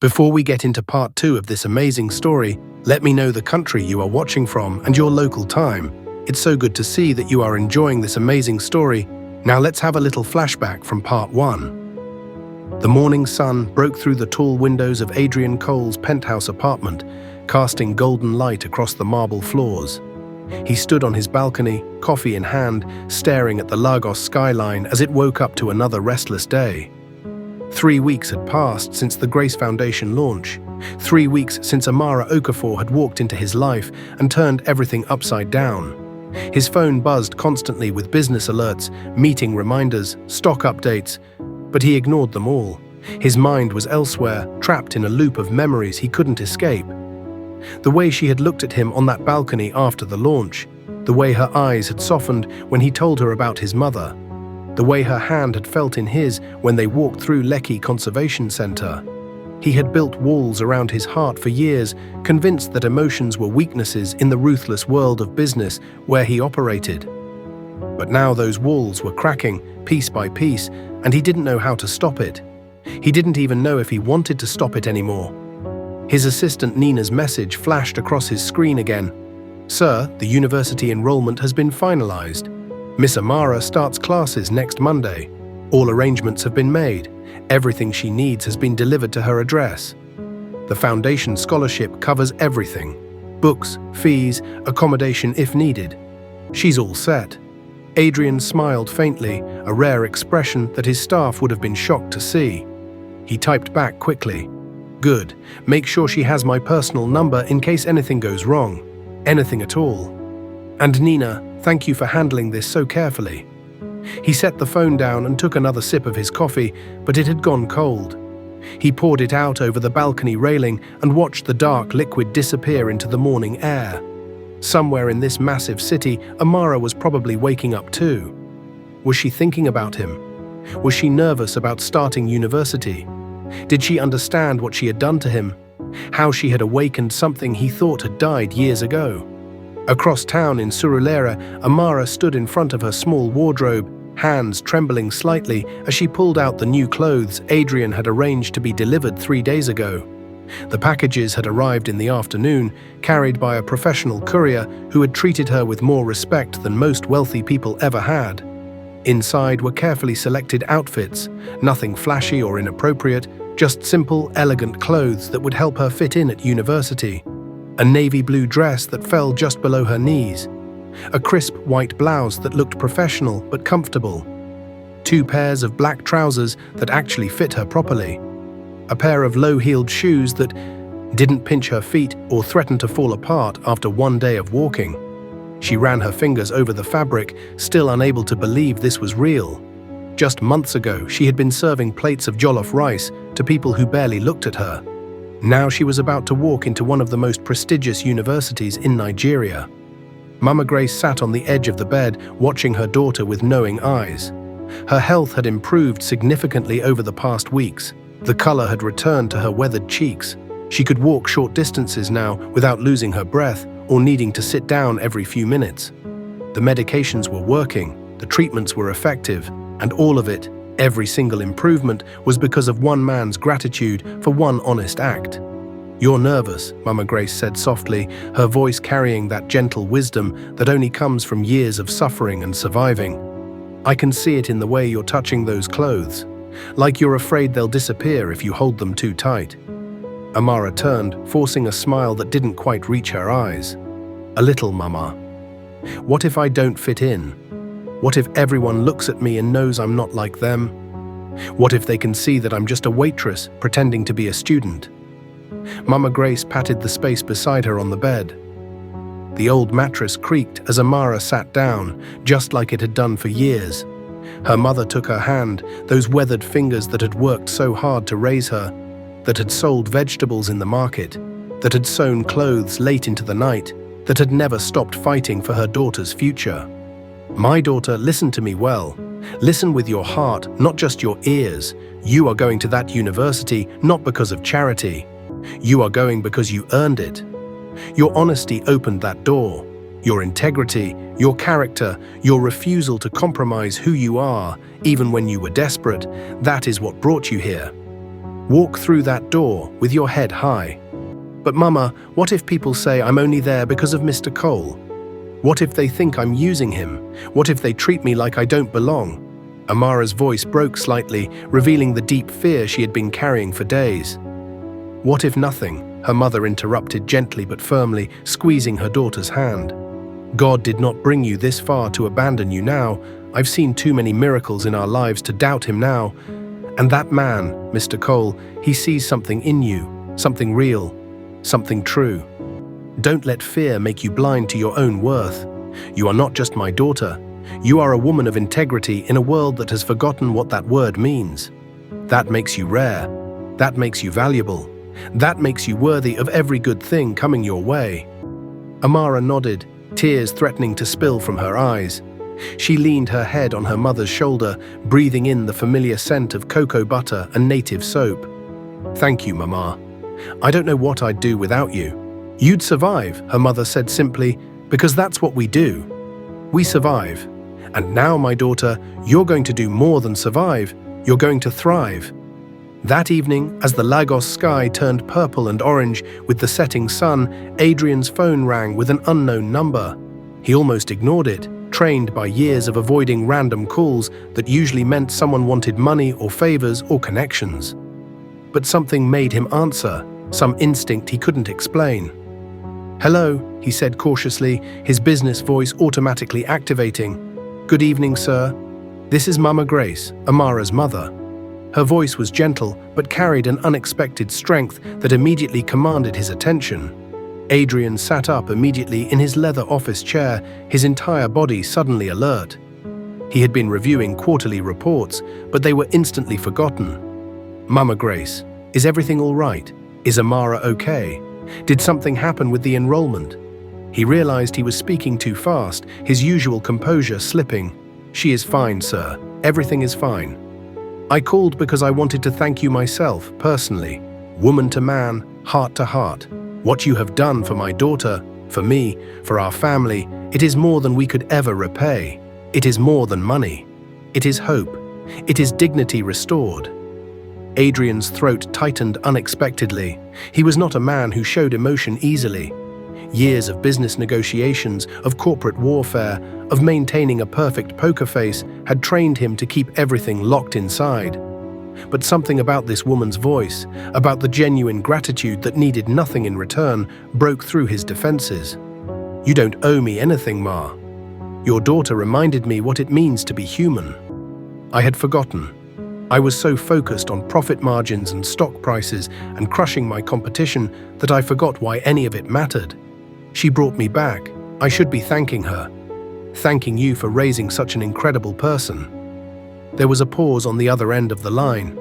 Before we get into part 2 of this amazing story, let me know the country you are watching from and your local time. It's so good to see that you are enjoying this amazing story. Now let's have a little flashback from part 1. The morning sun broke through the tall windows of Adrian Cole's penthouse apartment, casting golden light across the marble floors. He stood on his balcony, coffee in hand, staring at the Lagos skyline as it woke up to another restless day. 3 weeks had passed since the Grace Foundation launch. 3 weeks since Amara Okafor had walked into his life and turned everything upside down. His phone buzzed constantly with business alerts, meeting reminders, stock updates, but he ignored them all. His mind was elsewhere, trapped in a loop of memories he couldn't escape. The way she had looked at him on that balcony after the launch, the way her eyes had softened when he told her about his mother, the way her hand had felt in his when they walked through Lekki Conservation Centre. He had built walls around his heart for years, convinced that emotions were weaknesses in the ruthless world of business where he operated. But now those walls were cracking, piece by piece, and he didn't know how to stop it. He didn't even know if he wanted to stop it anymore. His assistant Nina's message flashed across his screen again. "Sir, the university enrollment has been finalized. Miss Amara starts classes next Monday. All arrangements have been made. Everything she needs has been delivered to her address. The foundation scholarship covers everything. Books, fees, accommodation if needed. She's all set." Adrian smiled faintly, a rare expression that his staff would have been shocked to see. He typed back quickly. "Good. Make sure she has my personal number in case anything goes wrong. Anything at all. And Nina, thank you for handling this so carefully." He set the phone down and took another sip of his coffee, but it had gone cold. He poured it out over the balcony railing and watched the dark liquid disappear into the morning air. Somewhere in this massive city, Amara was probably waking up too. Was she thinking about him? Was she nervous about starting university? Did she understand what she had done to him? How she had awakened something he thought had died years ago? Across town in Surulere, Amara stood in front of her small wardrobe, hands trembling slightly as she pulled out the new clothes Adrian had arranged to be delivered 3 days ago. The packages had arrived in the afternoon, carried by a professional courier who had treated her with more respect than most wealthy people ever had. Inside were carefully selected outfits, nothing flashy or inappropriate, just simple, elegant clothes that would help her fit in at university. A navy blue dress that fell just below her knees. A crisp white blouse that looked professional but comfortable. 2 pairs of black trousers that actually fit her properly. A pair of low-heeled shoes that didn't pinch her feet or threaten to fall apart after 1 day of walking. She ran her fingers over the fabric, still unable to believe this was real. Just months ago, she had been serving plates of jollof rice to people who barely looked at her. Now she was about to walk into one of the most prestigious universities in Nigeria. Mama Grace sat on the edge of the bed, watching her daughter with knowing eyes. Her health had improved significantly over the past weeks. The color had returned to her weathered cheeks. She could walk short distances now without losing her breath or needing to sit down every few minutes. The medications were working, the treatments were effective, and all of it, every single improvement, was because of one man's gratitude for one honest act. "You're nervous," Mama Grace said softly, her voice carrying that gentle wisdom that only comes from years of suffering and surviving. "I can see it in the way you're touching those clothes, like you're afraid they'll disappear if you hold them too tight." Amara turned, forcing a smile that didn't quite reach her eyes. "A little, Mama. What if I don't fit in? What if everyone looks at me and knows I'm not like them? What if they can see that I'm just a waitress pretending to be a student?" Mama Grace patted the space beside her on the bed. The old mattress creaked as Amara sat down, just like it had done for years. Her mother took her hand, those weathered fingers that had worked so hard to raise her, that had sold vegetables in the market, that had sewn clothes late into the night, that had never stopped fighting for her daughter's future. "My daughter, listen to me well. Listen with your heart, not just your ears. You are going to that university not because of charity. You are going because you earned it. Your honesty opened that door. Your integrity, your character, your refusal to compromise who you are, even when you were desperate, that is what brought you here. Walk through that door with your head high. But Mama, what if people say I'm only there because of Mr. Cole? What if they think I'm using him? What if they treat me like I don't belong? Amara's voice broke slightly, revealing the deep fear she had been carrying for days. What if nothing? Her mother interrupted gently but firmly, squeezing her daughter's hand. God did not bring you this far to abandon you now. I've seen too many miracles in our lives to doubt him now. And that man, Mr. Cole, he sees something in you, something real, something true. Don't let fear make you blind to your own worth. You are not just my daughter. You are a woman of integrity in a world that has forgotten what that word means. That makes you rare. That makes you valuable. That makes you worthy of every good thing coming your way. Amara nodded, tears threatening to spill from her eyes. She leaned her head on her mother's shoulder, breathing in the familiar scent of cocoa butter and native soap. Thank you, Mama. I don't know what I'd do without you. You'd survive, her mother said simply, because that's what we do. We survive. And now, my daughter, you're going to do more than survive. You're going to thrive. That evening, as the Lagos sky turned purple and orange with the setting sun, Adrian's phone rang with an unknown number. He almost ignored it, trained by years of avoiding random calls that usually meant someone wanted money or favors or connections. But something made him answer, some instinct he couldn't explain. Hello, he said cautiously, his business voice automatically activating. Good evening, sir. This is Mama Grace, Amara's mother. Her voice was gentle, but carried an unexpected strength that immediately commanded his attention. Adrian sat up immediately in his leather office chair, his entire body suddenly alert. He had been reviewing quarterly reports, but they were instantly forgotten. Mama Grace, is everything all right? Is Amara okay? Did something happen with the enrollment? He realized he was speaking too fast, his usual composure slipping. She is fine, sir. Everything is fine. I called because I wanted to thank you myself, personally. Woman to man, heart to heart. What you have done for my daughter, for me, for our family, it is more than we could ever repay. It is more than money. It is hope. It is dignity restored. Adrian's throat tightened unexpectedly. He was not a man who showed emotion easily. Years of business negotiations, of corporate warfare, of maintaining a perfect poker face had trained him to keep everything locked inside. But something about this woman's voice, about the genuine gratitude that needed nothing in return, broke through his defenses. You don't owe me anything, Ma. Your daughter reminded me what it means to be human. I had forgotten. I was so focused on profit margins and stock prices and crushing my competition that I forgot why any of it mattered. She brought me back. I should be thanking her. Thanking you for raising such an incredible person. There was a pause on the other end of the line.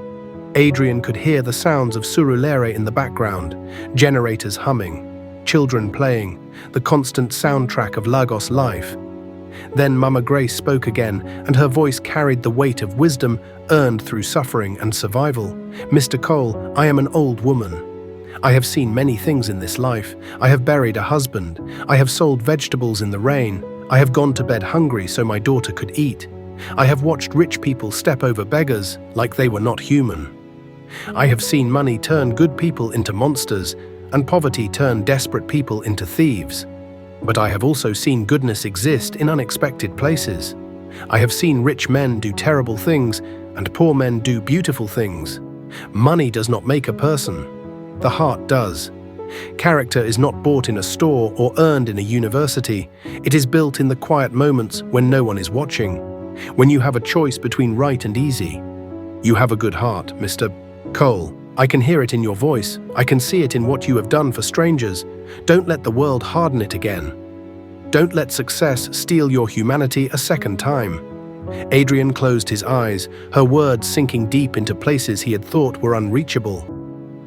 Adrian could hear the sounds of Surulere in the background, generators humming, children playing, the constant soundtrack of Lagos life. Then Mama Grace spoke again, and her voice carried the weight of wisdom earned through suffering and survival. Mr. Cole, I am an old woman. I have seen many things in this life. I have buried a husband. I have sold vegetables in the rain. I have gone to bed hungry so my daughter could eat. I have watched rich people step over beggars like they were not human. I have seen money turn good people into monsters and poverty turn desperate people into thieves. But I have also seen goodness exist in unexpected places. I have seen rich men do terrible things and poor men do beautiful things. Money does not make a person. The heart does. Character is not bought in a store or earned in a university. It is built in the quiet moments when no one is watching. When you have a choice between right and easy. You have a good heart, Mr. Cole. I can hear it in your voice. I can see it in what you have done for strangers. Don't let the world harden it again. Don't let success steal your humanity a second time. Adrian closed his eyes, her words sinking deep into places he had thought were unreachable.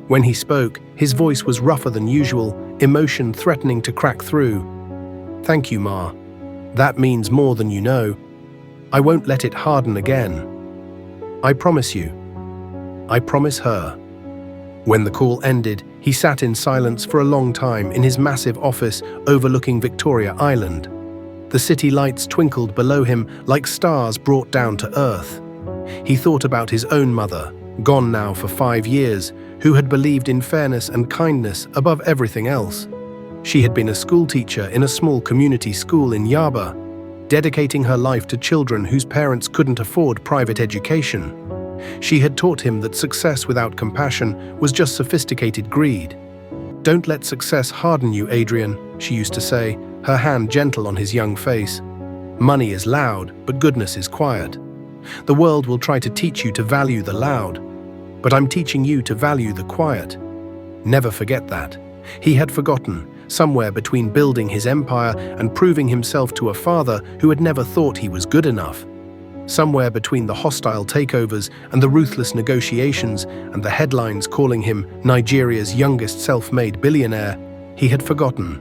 When he spoke, his voice was rougher than usual, emotion threatening to crack through. Thank you, Ma. That means more than you know. I won't let it harden again. I promise you. I promise her. When the call ended, he sat in silence for a long time in his massive office overlooking Victoria Island. The city lights twinkled below him like stars brought down to earth. He thought about his own mother, gone now for 5 years, who had believed in fairness and kindness above everything else. She had been a schoolteacher in a small community school in Yaba, dedicating her life to children whose parents couldn't afford private education. She had taught him that success without compassion was just sophisticated greed. "Don't let success harden you, Adrian," she used to say, her hand gentle on his young face. "Money is loud, but goodness is quiet. The world will try to teach you to value the loud, but I'm teaching you to value the quiet. Never forget that." He had forgotten, somewhere between building his empire and proving himself to a father who had never thought he was good enough. Somewhere between the hostile takeovers and the ruthless negotiations and the headlines calling him Nigeria's youngest self-made billionaire, he had forgotten.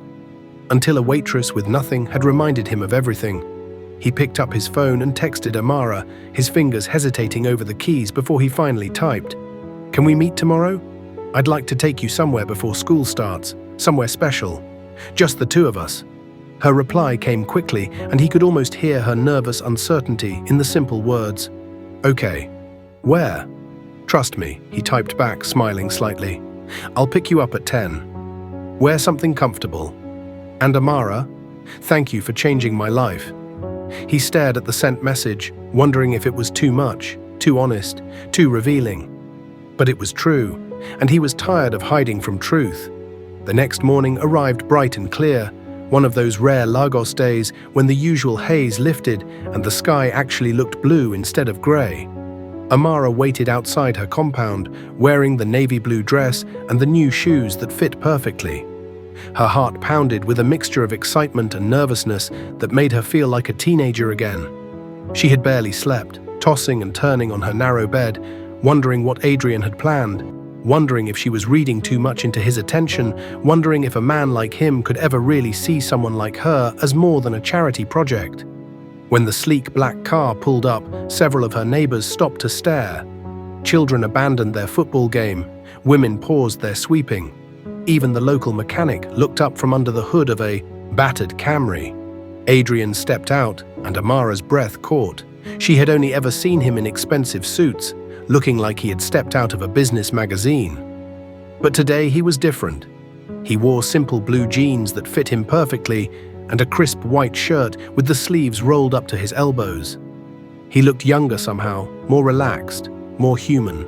Until a waitress with nothing had reminded him of everything. He picked up his phone and texted Amara, his fingers hesitating over the keys before he finally typed, "Can we meet tomorrow? I'd like to take you somewhere before school starts, somewhere special. Just the two of us." Her reply came quickly, and he could almost hear her nervous uncertainty in the simple words, "Okay. Where?" "Trust me," he typed back, smiling slightly. "I'll pick you up at 10. Wear something comfortable. And Amara, thank you for changing my life." He stared at the sent message, wondering if it was too much, too honest, too revealing. But it was true, and he was tired of hiding from truth. The next morning arrived bright and clear, one of those rare Lagos days when the usual haze lifted and the sky actually looked blue instead of grey. Amara waited outside her compound, wearing the navy blue dress and the new shoes that fit perfectly. Her heart pounded with a mixture of excitement and nervousness that made her feel like a teenager again. She had barely slept, tossing and turning on her narrow bed, wondering what Adrian had planned, wondering if she was reading too much into his attention, wondering if a man like him could ever really see someone like her as more than a charity project. When the sleek black car pulled up, several of her neighbors stopped to stare. Children abandoned their football game, women paused their sweeping. Even the local mechanic looked up from under the hood of a battered Camry. Adrian stepped out, and Amara's breath caught. She had only ever seen him in expensive suits, looking like he had stepped out of a business magazine. But today he was different. He wore simple blue jeans that fit him perfectly and a crisp white shirt with the sleeves rolled up to his elbows. He looked younger somehow, more relaxed, more human.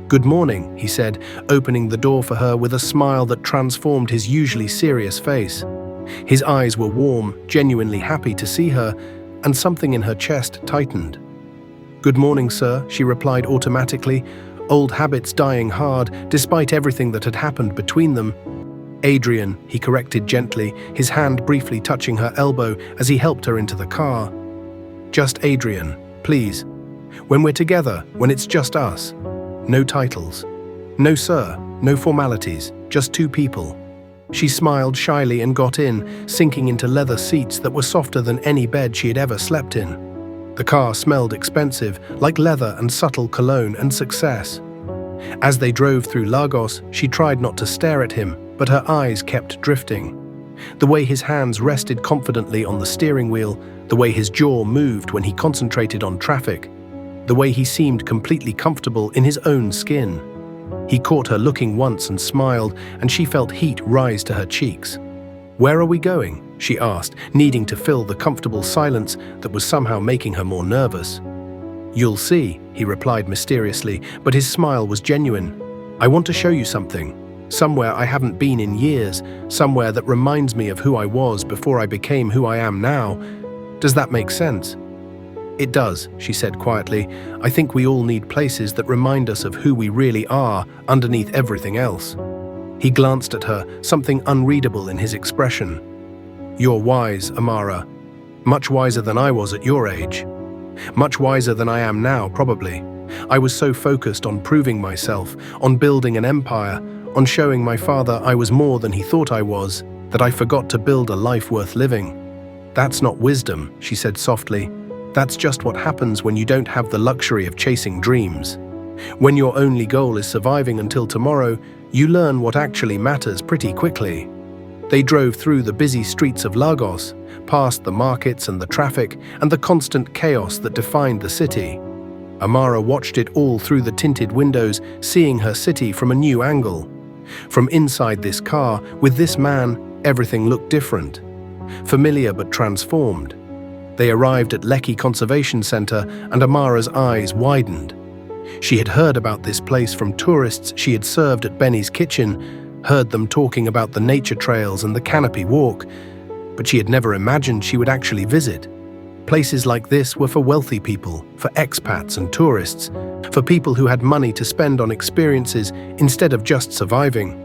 "Good morning," he said, opening the door for her with a smile that transformed his usually serious face. His eyes were warm, genuinely happy to see her, and something in her chest tightened. "Good morning, sir," she replied automatically, old habits dying hard despite everything that had happened between them. "Adrian," he corrected gently, his hand briefly touching her elbow as he helped her into the car. "Just Adrian, please. When we're together, when it's just us. No titles. No sir, no formalities, just two people." She smiled shyly and got in, sinking into leather seats that were softer than any bed she had ever slept in. The car smelled expensive, like leather and subtle cologne and success. As they drove through Lagos, she tried not to stare at him, but her eyes kept drifting. The way his hands rested confidently on the steering wheel, the way his jaw moved when he concentrated on traffic, the way he seemed completely comfortable in his own skin. He caught her looking once and smiled, and she felt heat rise to her cheeks. "Where are we going?" she asked, needing to fill the comfortable silence that was somehow making her more nervous. "You'll see," he replied mysteriously, but his smile was genuine. "I want to show you something. Somewhere I haven't been in years, somewhere that reminds me of who I was before I became who I am now. Does that make sense?" "It does," she said quietly. "I think we all need places that remind us of who we really are underneath everything else." He glanced at her, something unreadable in his expression. "You're wise, Amara. Much wiser than I was at your age. Much wiser than I am now, probably. I was so focused on proving myself, on building an empire, on showing my father I was more than he thought I was, that I forgot to build a life worth living. That's not wisdom," she said softly. "That's just what happens when you don't have the luxury of chasing dreams. When your only goal is surviving until tomorrow, you learn what actually matters pretty quickly." They drove through the busy streets of Lagos, past the markets and the traffic and the constant chaos that defined the city. Amara watched it all through the tinted windows, seeing her city from a new angle. From inside this car, with this man, everything looked different. Familiar but transformed. They arrived at Lekki Conservation Center, and Amara's eyes widened. She had heard about this place from tourists she had served at Benny's Kitchen, heard them talking about the nature trails and the canopy walk, but she had never imagined she would actually visit. Places like this were for wealthy people, for expats and tourists, for people who had money to spend on experiences instead of just surviving.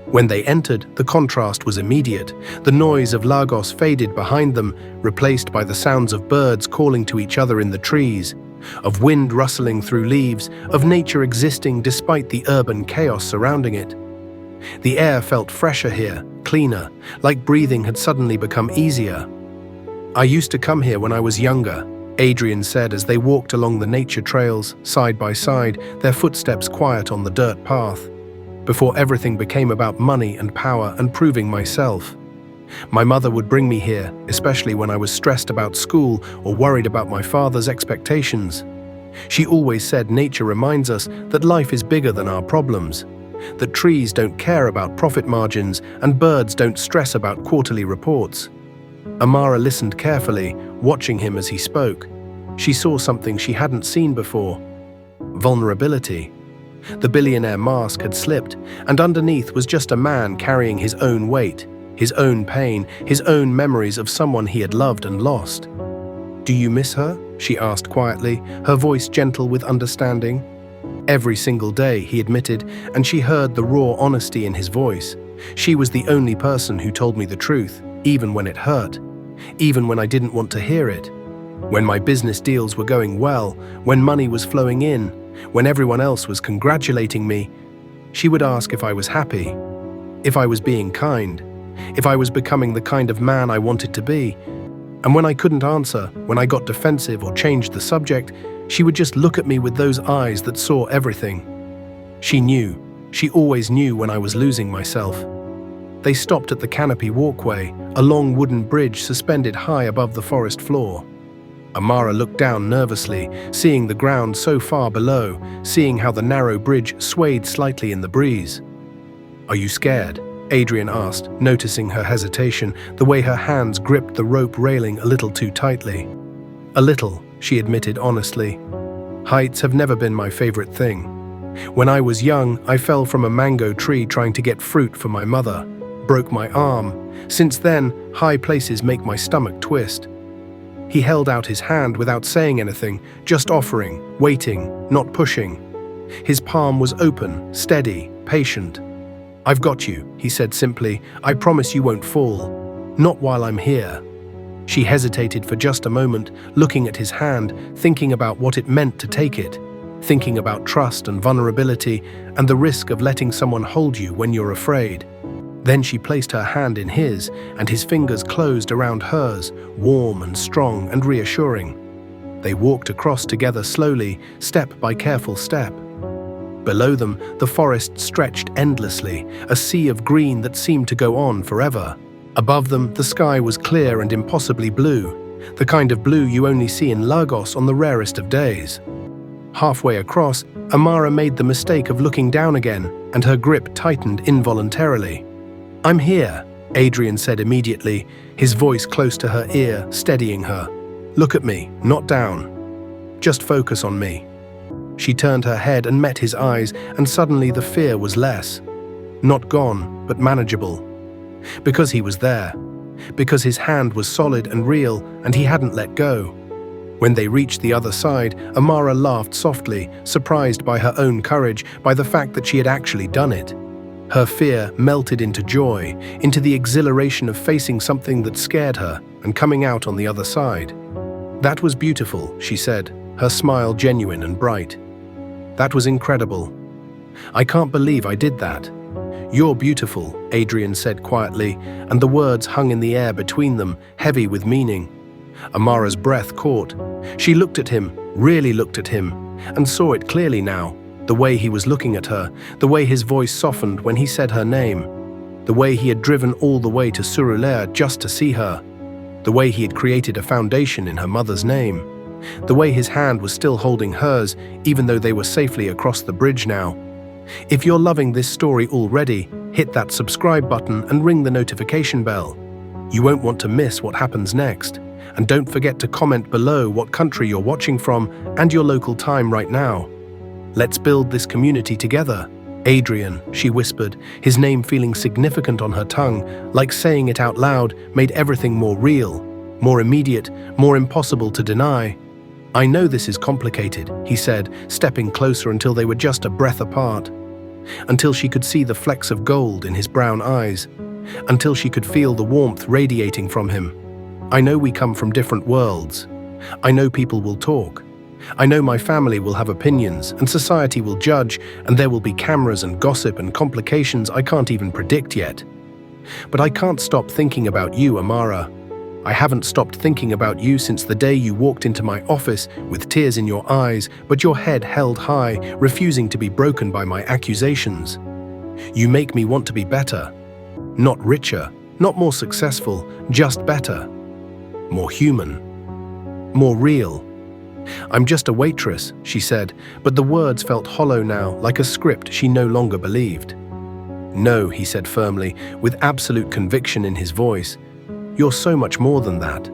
When they entered, the contrast was immediate. The noise of Lagos faded behind them, replaced by the sounds of birds calling to each other in the trees, of wind rustling through leaves, of nature existing despite the urban chaos surrounding it. The air felt fresher here, cleaner, like breathing had suddenly become easier. "I used to come here when I was younger," Adrian said as they walked along the nature trails, side by side, their footsteps quiet on the dirt path. "Before everything became about money and power and proving myself. My mother would bring me here, especially when I was stressed about school or worried about my father's expectations. She always said nature reminds us that life is bigger than our problems, that trees don't care about profit margins and birds don't stress about quarterly reports." Amara listened carefully, watching him as he spoke. She saw something she hadn't seen before. Vulnerability. The billionaire mask had slipped, and underneath was just a man carrying his own weight, his own pain, his own memories of someone he had loved and lost. "Do you miss her?" she asked quietly, her voice gentle with understanding. "Every single day," he admitted, and she heard the raw honesty in his voice. "She was the only person who told me the truth, even when it hurt, even when I didn't want to hear it. When my business deals were going well, when money was flowing in, when everyone else was congratulating me, she would ask if I was happy, if I was being kind, if I was becoming the kind of man I wanted to be. And when I couldn't answer, when I got defensive or changed the subject, she would just look at me with those eyes that saw everything. She knew, she always knew when I was losing myself." They stopped at the canopy walkway, a long wooden bridge suspended high above the forest floor. Amara looked down nervously, seeing the ground so far below, seeing how the narrow bridge swayed slightly in the breeze. "Are you scared?" Adrian asked, noticing her hesitation, the way her hands gripped the rope railing a little too tightly. "A little," she admitted honestly. "Heights have never been my favorite thing. When I was young, I fell from a mango tree trying to get fruit for my mother, broke my arm. Since then, high places make my stomach twist." He held out his hand without saying anything, just offering, waiting, not pushing. His palm was open, steady, patient. "I've got you," he said simply. "I promise you won't fall. Not while I'm here." She hesitated for just a moment, looking at his hand, thinking about what it meant to take it, thinking about trust and vulnerability and the risk of letting someone hold you when you're afraid. Then she placed her hand in his, and his fingers closed around hers, warm and strong and reassuring. They walked across together slowly, step by careful step. Below them, the forest stretched endlessly, a sea of green that seemed to go on forever. Above them, the sky was clear and impossibly blue, the kind of blue you only see in Lagos on the rarest of days. Halfway across, Amara made the mistake of looking down again, and her grip tightened involuntarily. "I'm here," Adrian said immediately, his voice close to her ear, steadying her. "Look at me, not down. Just focus on me." She turned her head and met his eyes, and suddenly the fear was less. Not gone, but manageable. Because he was there. Because his hand was solid and real, and he hadn't let go. When they reached the other side, Amara laughed softly, surprised by her own courage, by the fact that she had actually done it. Her fear melted into joy, into the exhilaration of facing something that scared her and coming out on the other side. "That was beautiful," she said, her smile genuine and bright. "That was incredible. I can't believe I did that." "You're beautiful," Adrian said quietly, and the words hung in the air between them, heavy with meaning. Amara's breath caught. She looked at him, really looked at him, and saw it clearly now. The way he was looking at her, the way his voice softened when he said her name, the way he had driven all the way to Surulere just to see her, the way he had created a foundation in her mother's name. The way his hand was still holding hers, even though they were safely across the bridge now. If you're loving this story already, hit that subscribe button and ring the notification bell. You won't want to miss what happens next. And don't forget to comment below what country you're watching from and your local time right now. Let's build this community together. Adrian, she whispered, his name feeling significant on her tongue, like saying it out loud made everything more real, more immediate, more impossible to deny. I know this is complicated, he said, stepping closer until they were just a breath apart. Until she could see the flecks of gold in his brown eyes. Until she could feel the warmth radiating from him. I know we come from different worlds. I know people will talk. I know my family will have opinions, and society will judge, and there will be cameras and gossip and complications I can't even predict yet. But I can't stop thinking about you, Amara. I haven't stopped thinking about you since the day you walked into my office with tears in your eyes, but your head held high, refusing to be broken by my accusations. You make me want to be better. Not richer, not more successful, just better. More human. More real. I'm just a waitress, she said, but the words felt hollow now, like a script she no longer believed. No, he said firmly, with absolute conviction in his voice. You're so much more than that.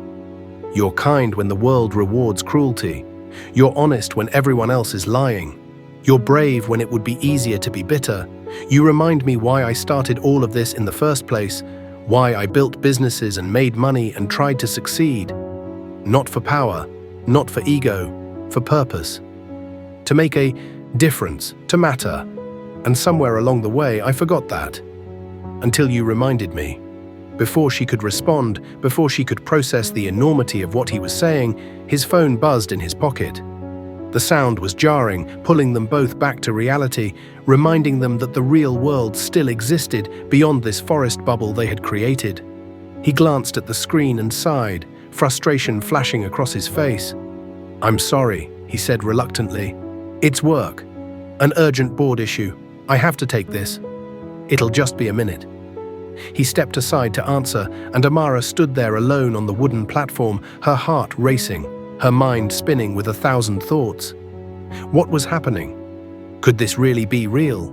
You're kind when the world rewards cruelty. You're honest when everyone else is lying. You're brave when it would be easier to be bitter. You remind me why I started all of this in the first place, why I built businesses and made money and tried to succeed. Not for power, not for ego, for purpose. To make a difference, to matter. And somewhere along the way, I forgot that. Until you reminded me. Before she could respond, before she could process the enormity of what he was saying, his phone buzzed in his pocket. The sound was jarring, pulling them both back to reality, reminding them that the real world still existed beyond this forest bubble they had created. He glanced at the screen and sighed, frustration flashing across his face. I'm sorry, he said reluctantly. It's work. An urgent board issue. I have to take this. It'll just be a minute. He stepped aside to answer, and Amara stood there alone on the wooden platform, her heart racing, her mind spinning with 1,000 thoughts. What was happening? Could this really be real?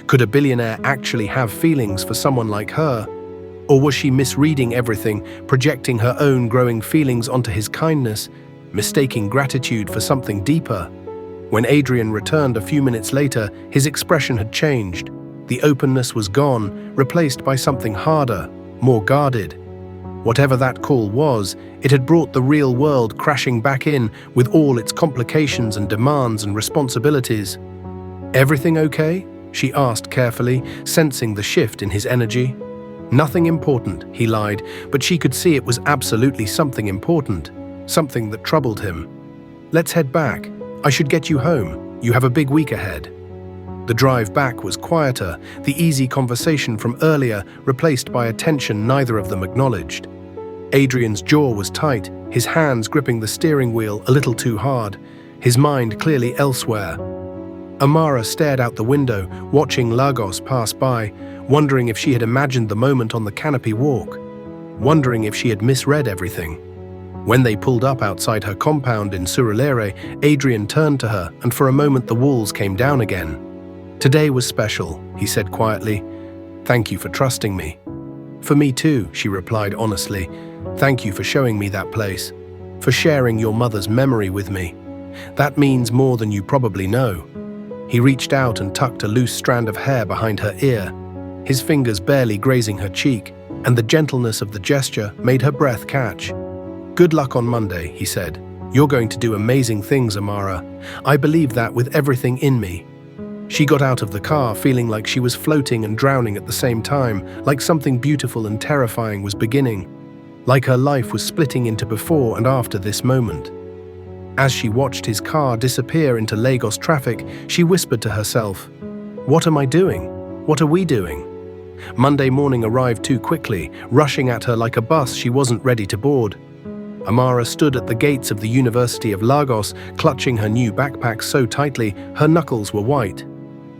Could a billionaire actually have feelings for someone like her? Or was she misreading everything, projecting her own growing feelings onto his kindness, mistaking gratitude for something deeper? When Adrian returned a few minutes later, his expression had changed. The openness was gone, replaced by something harder, more guarded. Whatever that call was, it had brought the real world crashing back in with all its complications and demands and responsibilities. Everything okay? She asked carefully, sensing the shift in his energy. Nothing important, he lied, but she could see it was absolutely something important, something that troubled him. Let's head back. I should get you home. You have a big week ahead. The drive back was quieter, the easy conversation from earlier replaced by a tension neither of them acknowledged. Adrian's jaw was tight, his hands gripping the steering wheel a little too hard, his mind clearly elsewhere. Amara stared out the window, watching Lagos pass by, wondering if she had imagined the moment on the canopy walk, wondering if she had misread everything. When they pulled up outside her compound in Surulere, Adrian turned to her, and for a moment the walls came down again. Today was special, he said quietly. Thank you for trusting me. For me too, she replied honestly. Thank you for showing me that place, for sharing your mother's memory with me. That means more than you probably know. He reached out and tucked a loose strand of hair behind her ear, his fingers barely grazing her cheek, and the gentleness of the gesture made her breath catch. Good luck on Monday, he said. You're going to do amazing things, Amara. I believe that with everything in me. She got out of the car feeling like she was floating and drowning at the same time, like something beautiful and terrifying was beginning, like her life was splitting into before and after this moment. As she watched his car disappear into Lagos traffic, she whispered to herself, "What am I doing? What are we doing?" Monday morning arrived too quickly, rushing at her like a bus she wasn't ready to board. Amara stood at the gates of the University of Lagos, clutching her new backpack so tightly her knuckles were white.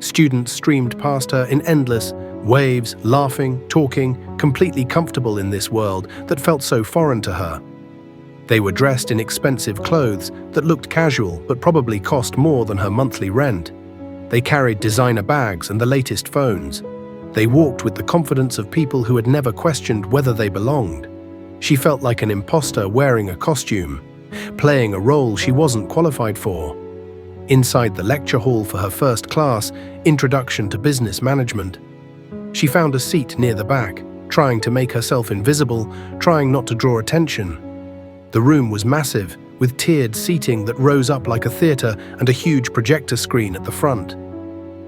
Students streamed past her in endless waves, laughing, talking, completely comfortable in this world that felt so foreign to her. They were dressed in expensive clothes that looked casual but probably cost more than her monthly rent. They carried designer bags and the latest phones. They walked with the confidence of people who had never questioned whether they belonged. She felt like an imposter wearing a costume, playing a role she wasn't qualified for. Inside the lecture hall for her first class, Introduction to Business Management, she found a seat near the back, trying to make herself invisible, trying not to draw attention. The room was massive, with tiered seating that rose up like a theater and a huge projector screen at the front.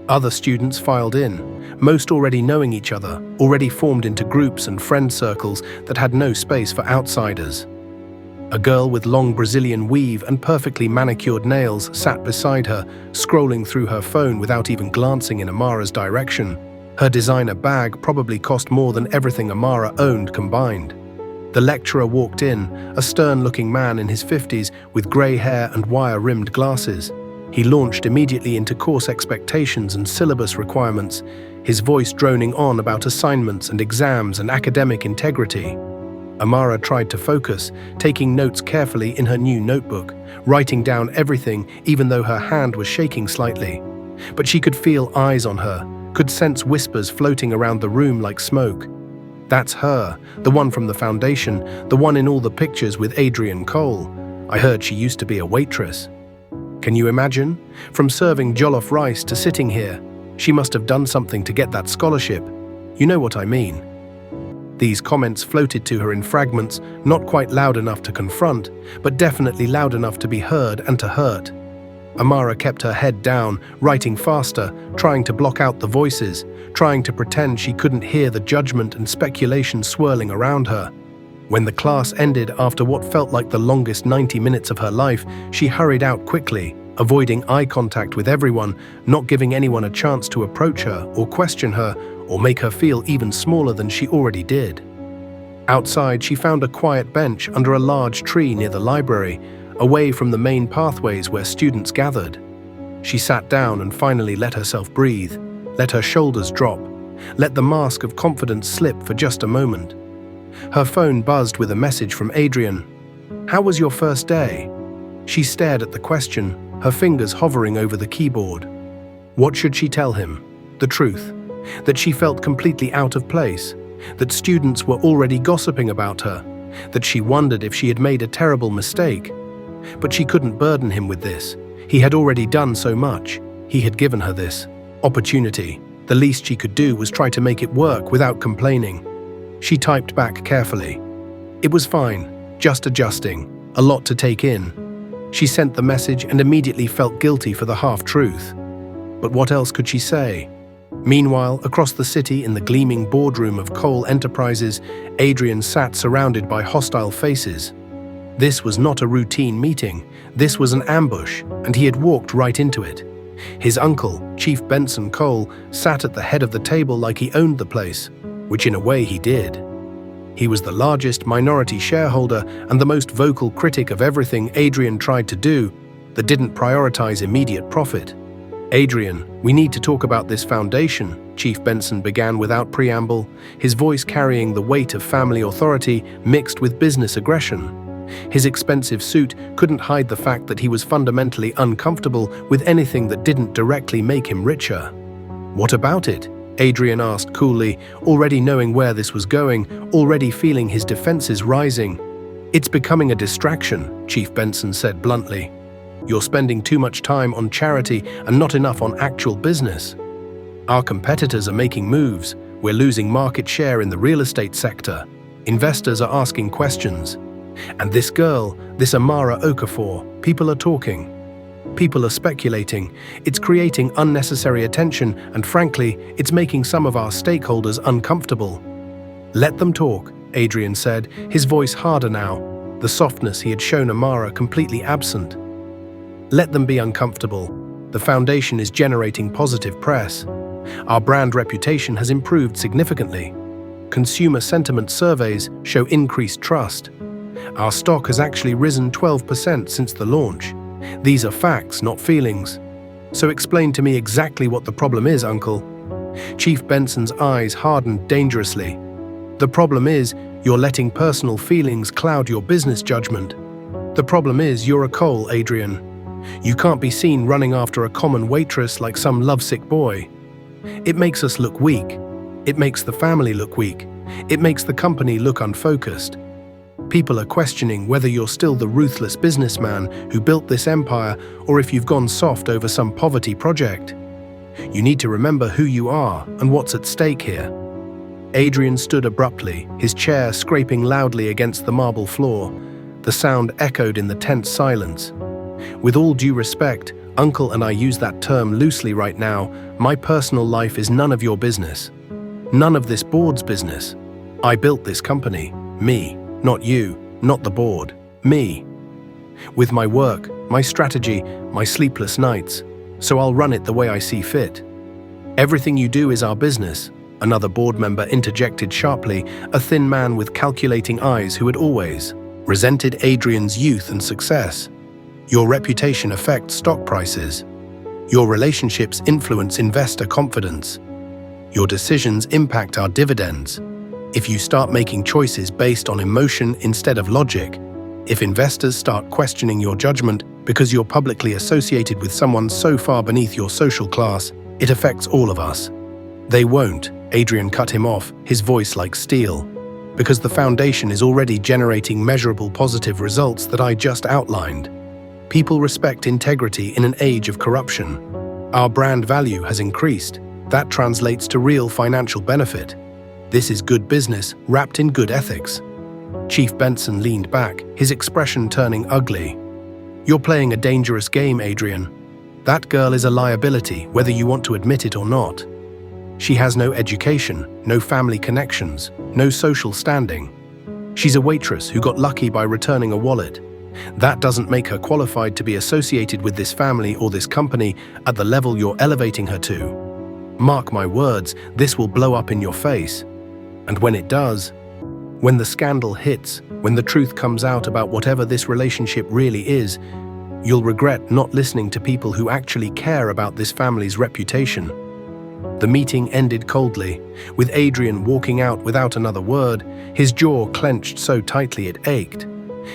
Other students filed in, most already knowing each other, already formed into groups and friend circles that had no space for outsiders. A girl with long Brazilian weave and perfectly manicured nails sat beside her, scrolling through her phone without even glancing in Amara's direction. Her designer bag probably cost more than everything Amara owned combined. The lecturer walked in, a stern-looking man in his 50s with grey hair and wire-rimmed glasses. He launched immediately into course expectations and syllabus requirements, his voice droning on about assignments and exams and academic integrity. Amara tried to focus, taking notes carefully in her new notebook, writing down everything even though her hand was shaking slightly. But she could feel eyes on her, could sense whispers floating around the room like smoke. That's her, the one from the foundation, the one in all the pictures with Adrian Cole. I heard she used to be a waitress. Can you imagine? From serving jollof rice to sitting here. She must have done something to get that scholarship. You know what I mean. These comments floated to her in fragments, not quite loud enough to confront, but definitely loud enough to be heard and to hurt. Amara kept her head down, writing faster, trying to block out the voices, trying to pretend she couldn't hear the judgment and speculation swirling around her. When the class ended after what felt like the longest 90 minutes of her life, she hurried out quickly, avoiding eye contact with everyone, not giving anyone a chance to approach her or question her or make her feel even smaller than she already did. Outside, she found a quiet bench under a large tree near the library, away from the main pathways where students gathered. She sat down and finally let herself breathe, let her shoulders drop, let the mask of confidence slip for just a moment. Her phone buzzed with a message from Adrian. "How was your first day?" She stared at the question, her fingers hovering over the keyboard. What should she tell him? The truth. That she felt completely out of place, that students were already gossiping about her, that she wondered if she had made a terrible mistake. But she couldn't burden him with this. He had already done so much. He had given her this opportunity. The least she could do was try to make it work without complaining. She typed back carefully. It was fine, just adjusting, a lot to take in. She sent the message and immediately felt guilty for the half-truth. But what else could she say? Meanwhile, across the city in the gleaming boardroom of Cole Enterprises, Adrian sat surrounded by hostile faces. This was not a routine meeting, this was an ambush, and he had walked right into it. His uncle, Chief Benson Cole, sat at the head of the table like he owned the place, which in a way he did. He was the largest minority shareholder and the most vocal critic of everything Adrian tried to do that didn't prioritize immediate profit. "Adrian, we need to talk about this foundation," Chief Benson began without preamble, his voice carrying the weight of family authority mixed with business aggression. His expensive suit couldn't hide the fact that he was fundamentally uncomfortable with anything that didn't directly make him richer. "What about it?" Adrian asked coolly, already knowing where this was going, already feeling his defenses rising. "It's becoming a distraction," Chief Benson said bluntly. "You're spending too much time on charity and not enough on actual business. Our competitors are making moves. We're losing market share in the real estate sector. Investors are asking questions. And this girl, this Amara Okafor, people are talking. People are speculating. It's creating unnecessary attention, and frankly, it's making some of our stakeholders uncomfortable." "Let them talk," Adrian said, his voice harder now, the softness he had shown Amara completely absent. "Let them be uncomfortable. The foundation is generating positive press. Our brand reputation has improved significantly. Consumer sentiment surveys show increased trust. Our stock has actually risen 12% since the launch. These are facts, not feelings. So explain to me exactly what the problem is, Uncle." Chief Benson's eyes hardened dangerously. "The problem is, you're letting personal feelings cloud your business judgment. The problem is you're a coal, Adrian. You can't be seen running after a common waitress like some lovesick boy. It makes us look weak. It makes the family look weak. It makes the company look unfocused. People are questioning whether you're still the ruthless businessman who built this empire or if you've gone soft over some poverty project. You need to remember who you are and what's at stake here. Adrian stood abruptly, his chair scraping loudly against the marble floor. The sound echoed in the tense silence. With all due respect, Uncle, and I use that term loosely right now, my personal life is none of your business. None of this board's business. I built this company. Me. Not you. Not the board. Me. With my work, my strategy, my sleepless nights. So I'll run it the way I see fit. Everything you do is our business. Another board member interjected sharply, a thin man with calculating eyes who had always resented Adrian's youth and success. Your reputation affects stock prices. Your relationships influence investor confidence. Your decisions impact our dividends. If you start making choices based on emotion instead of logic, if investors start questioning your judgment because you're publicly associated with someone so far beneath your social class, it affects all of us. They won't, Adrian cut him off, his voice like steel, because the foundation is already generating measurable positive results that I just outlined. People respect integrity in an age of corruption. Our brand value has increased. That translates to real financial benefit. This is good business wrapped in good ethics. Chief Benson leaned back, his expression turning ugly. You're playing a dangerous game, Adrian. That girl is a liability, whether you want to admit it or not. She has no education, no family connections, no social standing. She's a waitress who got lucky by returning a wallet. That doesn't make her qualified to be associated with this family or this company at the level you're elevating her to. Mark my words, this will blow up in your face. And when it does, when the scandal hits, when the truth comes out about whatever this relationship really is, you'll regret not listening to people who actually care about this family's reputation. The meeting ended coldly, with Adrian walking out without another word, his jaw clenched so tightly it ached.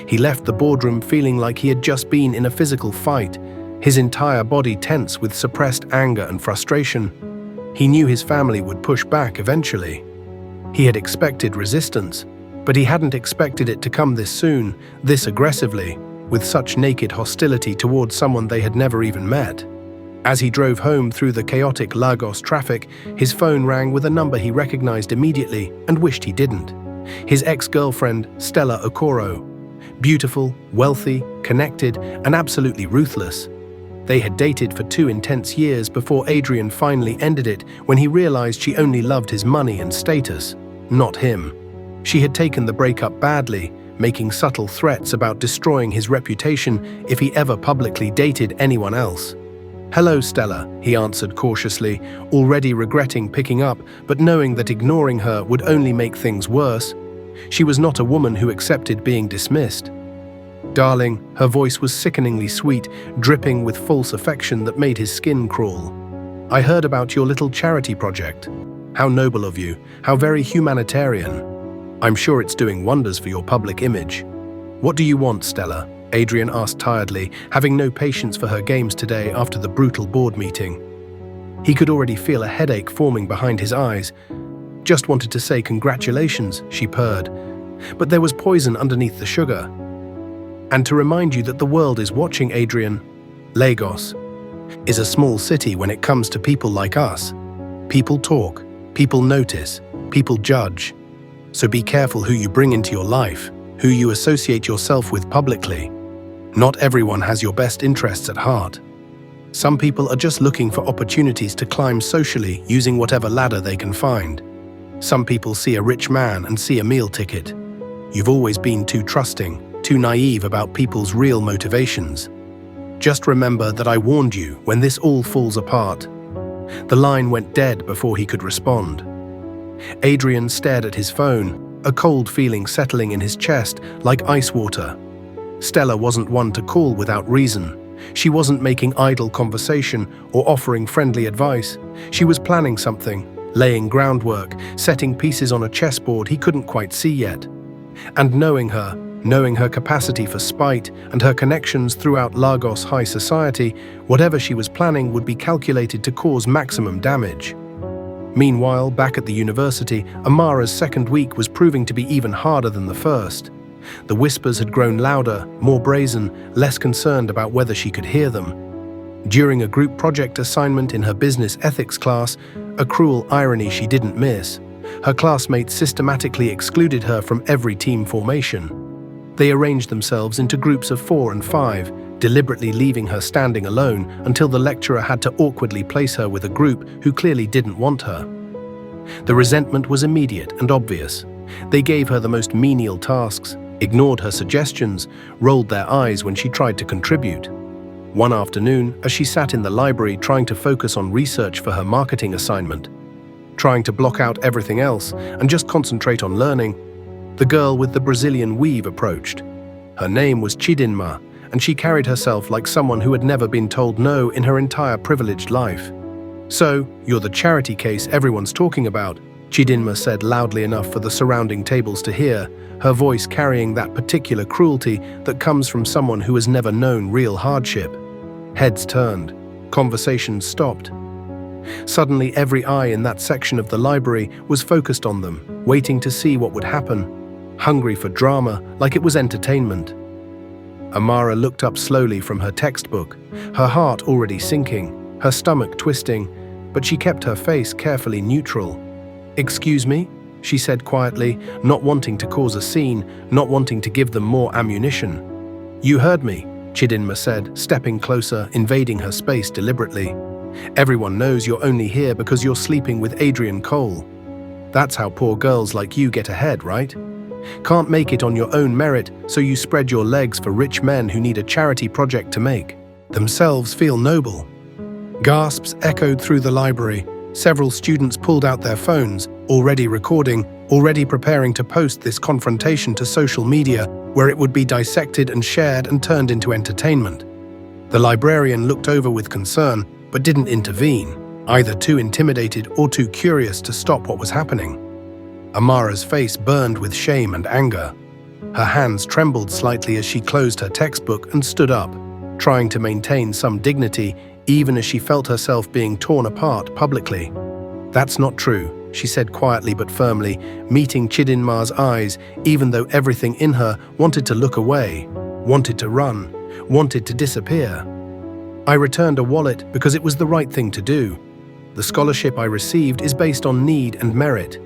He left the boardroom feeling like he had just been in a physical fight, his entire body tense with suppressed anger and frustration. He knew his family would push back eventually. He had expected resistance, but he hadn't expected it to come this soon, this aggressively, with such naked hostility towards someone they had never even met. As he drove home through the chaotic Lagos traffic, his phone rang with a number he recognized immediately and wished he didn't. His ex-girlfriend, Stella Okoro. Beautiful, wealthy, connected, and absolutely ruthless. They had dated for 2 intense years before Adrian finally ended it when he realized she only loved his money and status, not him. She had taken the breakup badly, making subtle threats about destroying his reputation if he ever publicly dated anyone else. "Hello, Stella," he answered cautiously, already regretting picking up, but knowing that ignoring her would only make things worse. She was not a woman who accepted being dismissed. "Darling," her voice was sickeningly sweet, dripping with false affection that made his skin crawl. "I heard about your little charity project. How noble of you, how very humanitarian. I'm sure it's doing wonders for your public image." "What do you want, Stella?" Adrian asked tiredly, having no patience for her games today after the brutal board meeting. He could already feel a headache forming behind his eyes. "Just wanted to say congratulations," she purred. "But there was poison underneath the sugar. And to remind you that the world is watching, Adrian. Lagos is a small city when it comes to people like us. People talk, people notice, people judge. So be careful who you bring into your life, who you associate yourself with publicly. Not everyone has your best interests at heart. Some people are just looking for opportunities to climb socially using whatever ladder they can find. Some people see a rich man and see a meal ticket. You've always been too trusting, too naive about people's real motivations. Just remember that I warned you when this all falls apart." The line went dead before he could respond. Adrian stared at his phone, a cold feeling settling in his chest like ice water. Stella wasn't one to call without reason. She wasn't making idle conversation or offering friendly advice. She was planning something, laying groundwork, setting pieces on a chessboard he couldn't quite see yet. And knowing her, Knowing her capacity for spite and her connections throughout Lagos high society, whatever she was planning would be calculated to cause maximum damage. Meanwhile, back at the university, Amara's second week was proving to be even harder than the first. The whispers had grown louder, more brazen, less concerned about whether she could hear them. During a group project assignment in her business ethics class, a cruel irony she didn't miss, her classmates systematically excluded her from every team formation. They arranged themselves into groups of 4 and 5, deliberately leaving her standing alone until the lecturer had to awkwardly place her with a group who clearly didn't want her. The resentment was immediate and obvious. They gave her the most menial tasks, ignored her suggestions, rolled their eyes when she tried to contribute. One afternoon, as she sat in the library trying to focus on research for her marketing assignment, trying to block out everything else and just concentrate on learning, the girl with the Brazilian weave approached. Her name was Chidinma, and she carried herself like someone who had never been told no in her entire privileged life. "So, you're the charity case everyone's talking about," Chidinma said loudly enough for the surrounding tables to hear, her voice carrying that particular cruelty that comes from someone who has never known real hardship. Heads turned. Conversations stopped. Suddenly, every eye in that section of the library was focused on them, waiting to see what would happen, hungry for drama like it was entertainment. Amara looked up slowly from her textbook, her heart already sinking, her stomach twisting, but she kept her face carefully neutral. "Excuse me?" she said quietly, not wanting to cause a scene, not wanting to give them more ammunition. "You heard me," Chidinma said, stepping closer, invading her space deliberately. "Everyone knows you're only here because you're sleeping with Adrian Cole. That's how poor girls like you get ahead, right? Can't make it on your own merit, so you spread your legs for rich men who need a charity project to make themselves feel noble." Gasps echoed through the library. Several students pulled out their phones, already recording, already preparing to post this confrontation to social media, where it would be dissected and shared and turned into entertainment. The librarian looked over with concern, but didn't intervene, either too intimidated or too curious to stop what was happening. Amara's face burned with shame and anger. Her hands trembled slightly as she closed her textbook and stood up, trying to maintain some dignity even as she felt herself being torn apart publicly. "That's not true," she said quietly but firmly, meeting Chidinma's eyes even though everything in her wanted to look away, wanted to run, wanted to disappear. "I returned a wallet because it was the right thing to do. The scholarship I received is based on need and merit.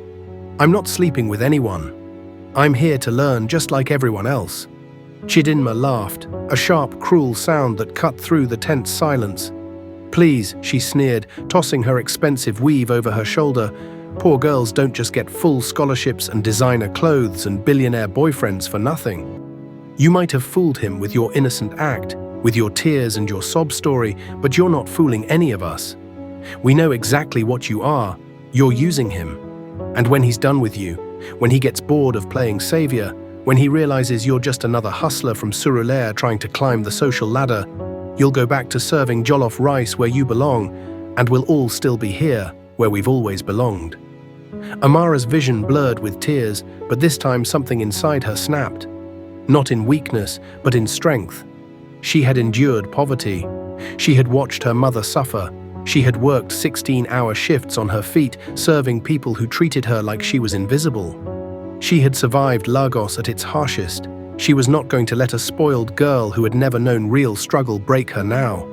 I'm not sleeping with anyone. I'm here to learn just like everyone else." Chidinma laughed, a sharp, cruel sound that cut through the tense silence. "Please," she sneered, tossing her expensive weave over her shoulder. "Poor girls don't just get full scholarships and designer clothes and billionaire boyfriends for nothing. You might have fooled him with your innocent act, with your tears and your sob story, but you're not fooling any of us. We know exactly what you are. You're using him. And when he's done with you, when he gets bored of playing savior, when he realizes you're just another hustler from Surulere trying to climb the social ladder, you'll go back to serving jollof rice where you belong, and we'll all still be here, where we've always belonged." Amara's vision blurred with tears, but this time something inside her snapped. Not in weakness, but in strength. She had endured poverty. She had watched her mother suffer. She had worked 16-hour shifts on her feet, serving people who treated her like she was invisible. She had survived Lagos at its harshest. She was not going to let a spoiled girl who had never known real struggle break her now.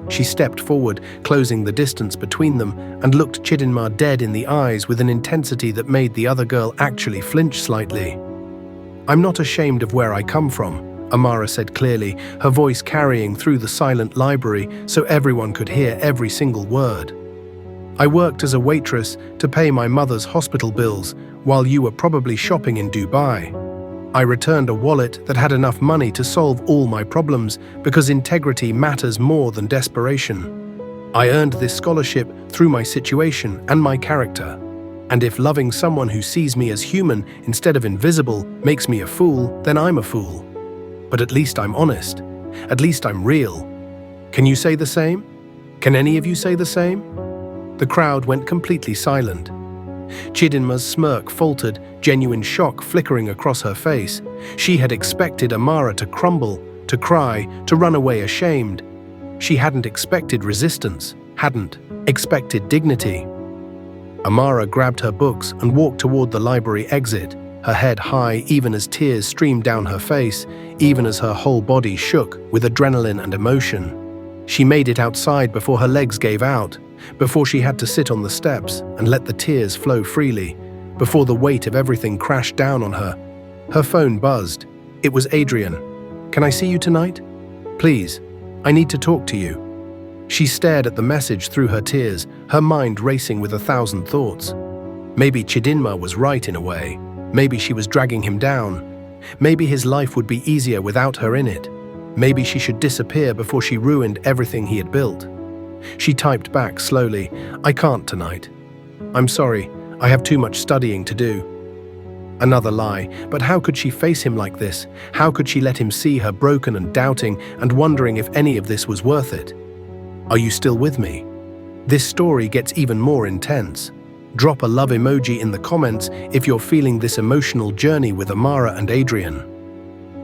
She stepped forward, closing the distance between them, and looked Chidinma dead in the eyes with an intensity that made the other girl actually flinch slightly. "I'm not ashamed of where I come from," Amara said clearly, her voice carrying through the silent library so everyone could hear every single word. "I worked as a waitress to pay my mother's hospital bills while you were probably shopping in Dubai. I returned a wallet that had enough money to solve all my problems because integrity matters more than desperation. I earned this scholarship through my situation and my character. And if loving someone who sees me as human instead of invisible makes me a fool, then I'm a fool. But at least I'm honest. At least I'm real. Can you say the same? Can any of you say the same?" The crowd went completely silent. Chidinma's smirk faltered, genuine shock flickering across her face. She had expected Amara to crumble, to cry, to run away ashamed. She hadn't expected resistance, hadn't expected dignity. Amara grabbed her books and walked toward the library exit, her head high even as tears streamed down her face, even as her whole body shook with adrenaline and emotion. She made it outside before her legs gave out, before she had to sit on the steps and let the tears flow freely, before the weight of everything crashed down on her. Her phone buzzed. It was Adrian. "Can I see you tonight? Please, I need to talk to you." She stared at the message through her tears, her mind racing with 1,000 thoughts. Maybe Chidinma was right in a way. Maybe she was dragging him down. Maybe his life would be easier without her in it. Maybe she should disappear before she ruined everything he had built. She typed back slowly, "I can't tonight. I'm sorry, I have too much studying to do." Another lie, but how could she face him like this? How could she let him see her broken and doubting and wondering if any of this was worth it? Are you still with me? This story gets even more intense. Drop a love emoji in the comments if you're feeling this emotional journey with Amara and Adrian.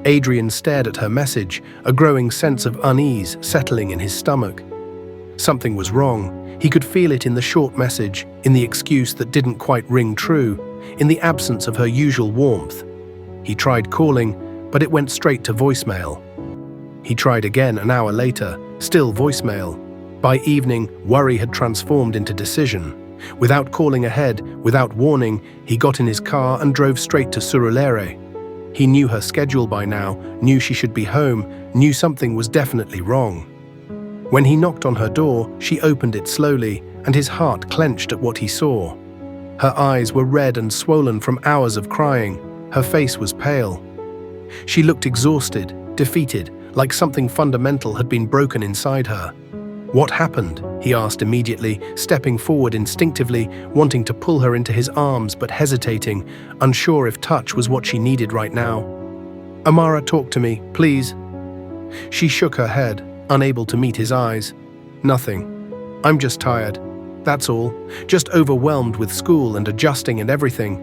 Adrian stared at her message, a growing sense of unease settling in his stomach. Something was wrong. He could feel it in the short message, in the excuse that didn't quite ring true, in the absence of her usual warmth. He tried calling, but it went straight to voicemail. He tried again an hour later, still voicemail. By evening, worry had transformed into decision. Without calling ahead, without warning, he got in his car and drove straight to Surulere. He knew her schedule by now, knew she should be home, knew something was definitely wrong. When he knocked on her door, she opened it slowly, and his heart clenched at what he saw. Her eyes were red and swollen from hours of crying. Her face was pale. She looked exhausted, defeated, like something fundamental had been broken inside her. "What happened?" he asked immediately, stepping forward instinctively, wanting to pull her into his arms but hesitating, unsure if touch was what she needed right now. "Amara, talk to me, please." She shook her head, unable to meet his eyes. "Nothing. I'm just tired. That's all. Just overwhelmed with school and adjusting and everything."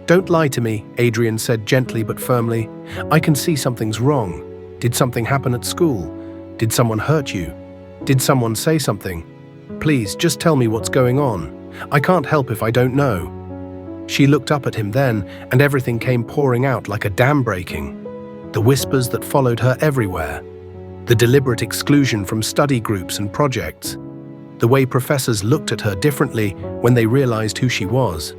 "Don't lie to me," Adrian said gently but firmly. "I can see something's wrong. Did something happen at school? Did someone hurt you? Did someone say something? Please, just tell me what's going on. I can't help if I don't know." She looked up at him then, and everything came pouring out like a dam breaking. The whispers that followed her everywhere. The deliberate exclusion from study groups and projects. The way professors looked at her differently when they realized who she was.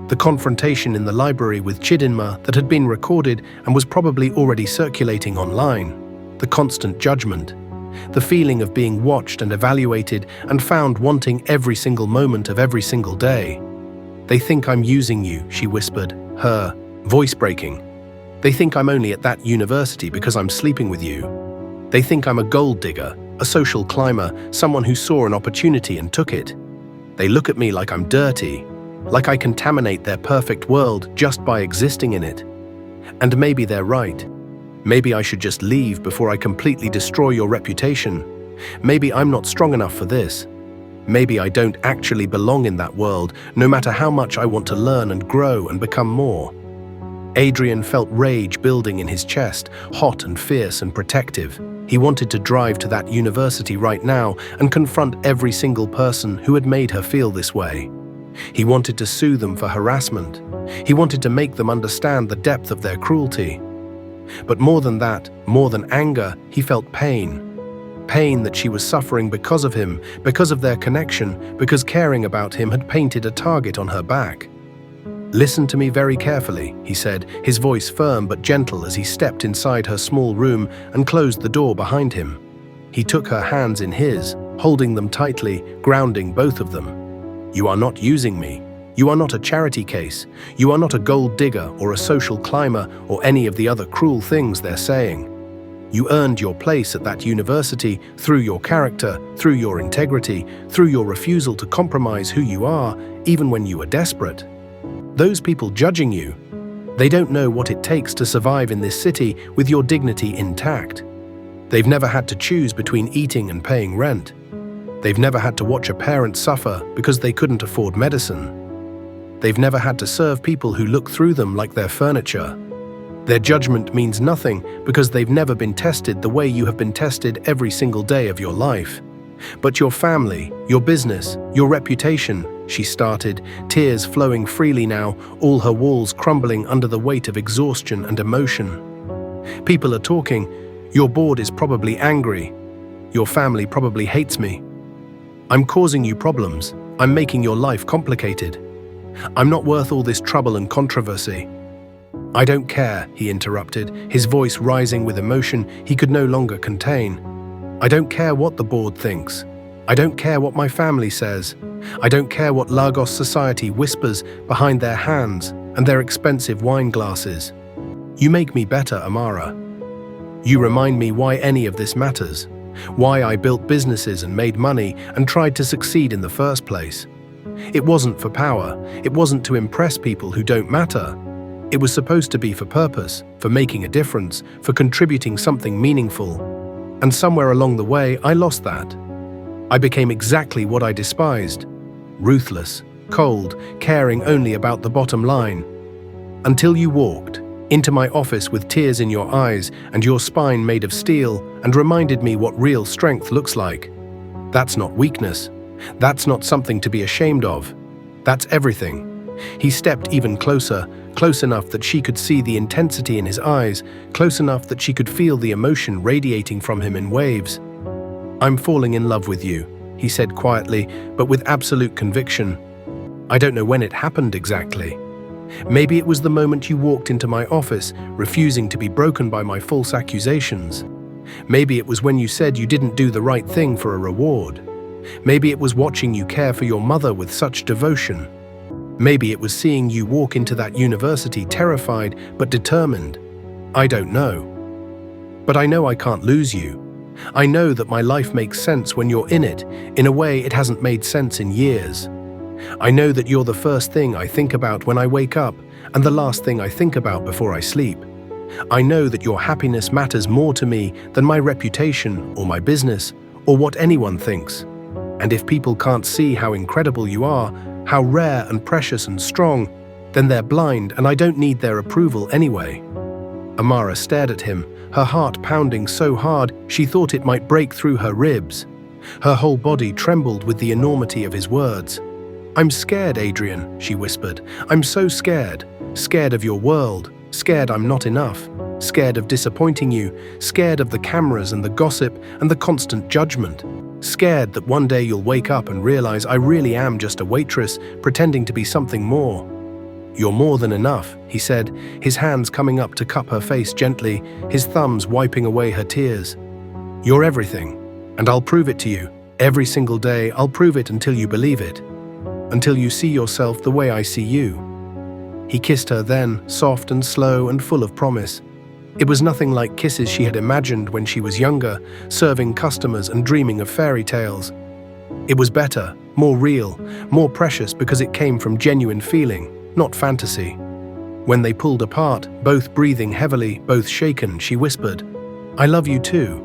The confrontation in the library with Chidinma that had been recorded and was probably already circulating online. The constant judgment. The feeling of being watched and evaluated and found wanting every single moment of every single day. "They think I'm using you," she whispered, her voice breaking. "They think I'm only at that university because I'm sleeping with you. They think I'm a gold digger, a social climber, someone who saw an opportunity and took it. They look at me like I'm dirty, like I contaminate their perfect world just by existing in it. And maybe they're right. Maybe I should just leave before I completely destroy your reputation. Maybe I'm not strong enough for this. Maybe I don't actually belong in that world, no matter how much I want to learn and grow and become more." Adrian felt rage building in his chest, hot and fierce and protective. He wanted to drive to that university right now and confront every single person who had made her feel this way. He wanted to sue them for harassment. He wanted to make them understand the depth of their cruelty. But more than that, more than anger, he felt pain. Pain that she was suffering because of him, because of their connection, because caring about him had painted a target on her back. "Listen to me very carefully," he said, his voice firm but gentle as he stepped inside her small room and closed the door behind him. He took her hands in his, holding them tightly, grounding both of them. "You are not using me. You are not a charity case. You are not a gold digger or a social climber or any of the other cruel things they're saying. You earned your place at that university through your character, through your integrity, through your refusal to compromise who you are, even when you were desperate. Those people judging you, they don't know what it takes to survive in this city with your dignity intact. They've never had to choose between eating and paying rent. They've never had to watch a parent suffer because they couldn't afford medicine. They've never had to serve people who look through them like they're furniture. Their judgment means nothing because they've never been tested the way you have been tested every single day of your life. But your family, your business, your reputation, she started, tears flowing freely now, all her walls crumbling under the weight of exhaustion and emotion. People are talking. Your board is probably angry. Your family probably hates me. I'm causing you problems. I'm making your life complicated. I'm not worth all this trouble and controversy. I don't care, he interrupted, his voice rising with emotion he could no longer contain. I don't care what the board thinks. I don't care what my family says. I don't care what Lagos society whispers behind their hands and their expensive wine glasses. You make me better, Amara. You remind me why any of this matters, why I built businesses and made money and tried to succeed in the first place. It wasn't for power. It wasn't to impress people who don't matter. It was supposed to be for purpose, for making a difference, for contributing something meaningful. And somewhere along the way, I lost that. I became exactly what I despised: ruthless, cold, caring only about the bottom line. Until you walked into my office with tears in your eyes and your spine made of steel and reminded me what real strength looks like. That's not weakness. That's not something to be ashamed of. That's everything. He stepped even closer, close enough that she could see the intensity in his eyes, close enough that she could feel the emotion radiating from him in waves. I'm falling in love with you, he said quietly, but with absolute conviction. I don't know when it happened exactly. Maybe it was the moment you walked into my office, refusing to be broken by my false accusations. Maybe it was when you said you didn't do the right thing for a reward. Maybe it was watching you care for your mother with such devotion. Maybe it was seeing you walk into that university terrified but determined. I don't know. But I know I can't lose you. I know that my life makes sense when you're in it, in a way it hasn't made sense in years. I know that you're the first thing I think about when I wake up and the last thing I think about before I sleep. I know that your happiness matters more to me than my reputation or my business or what anyone thinks. And if people can't see how incredible you are, how rare and precious and strong, then they're blind and I don't need their approval anyway. Amara stared at him, her heart pounding so hard she thought it might break through her ribs. Her whole body trembled with the enormity of his words. I'm scared, Adrian, she whispered. I'm so scared. Scared of your world. Scared I'm not enough. Scared of disappointing you. Scared of the cameras and the gossip and the constant judgment. Scared that one day you'll wake up and realize I really am just a waitress pretending to be something more. You're more than enough, he said, his hands coming up to cup her face gently, his thumbs wiping away her tears. You're everything, and I'll prove it to you. Every single day I'll prove it until you believe it. Until you see yourself the way I see you. He kissed her then, soft and slow and full of promise. It was nothing like kisses she had imagined when she was younger, serving customers and dreaming of fairy tales. It was better, more real, more precious because it came from genuine feeling, not fantasy. When they pulled apart, both breathing heavily, both shaken, she whispered, I love you too.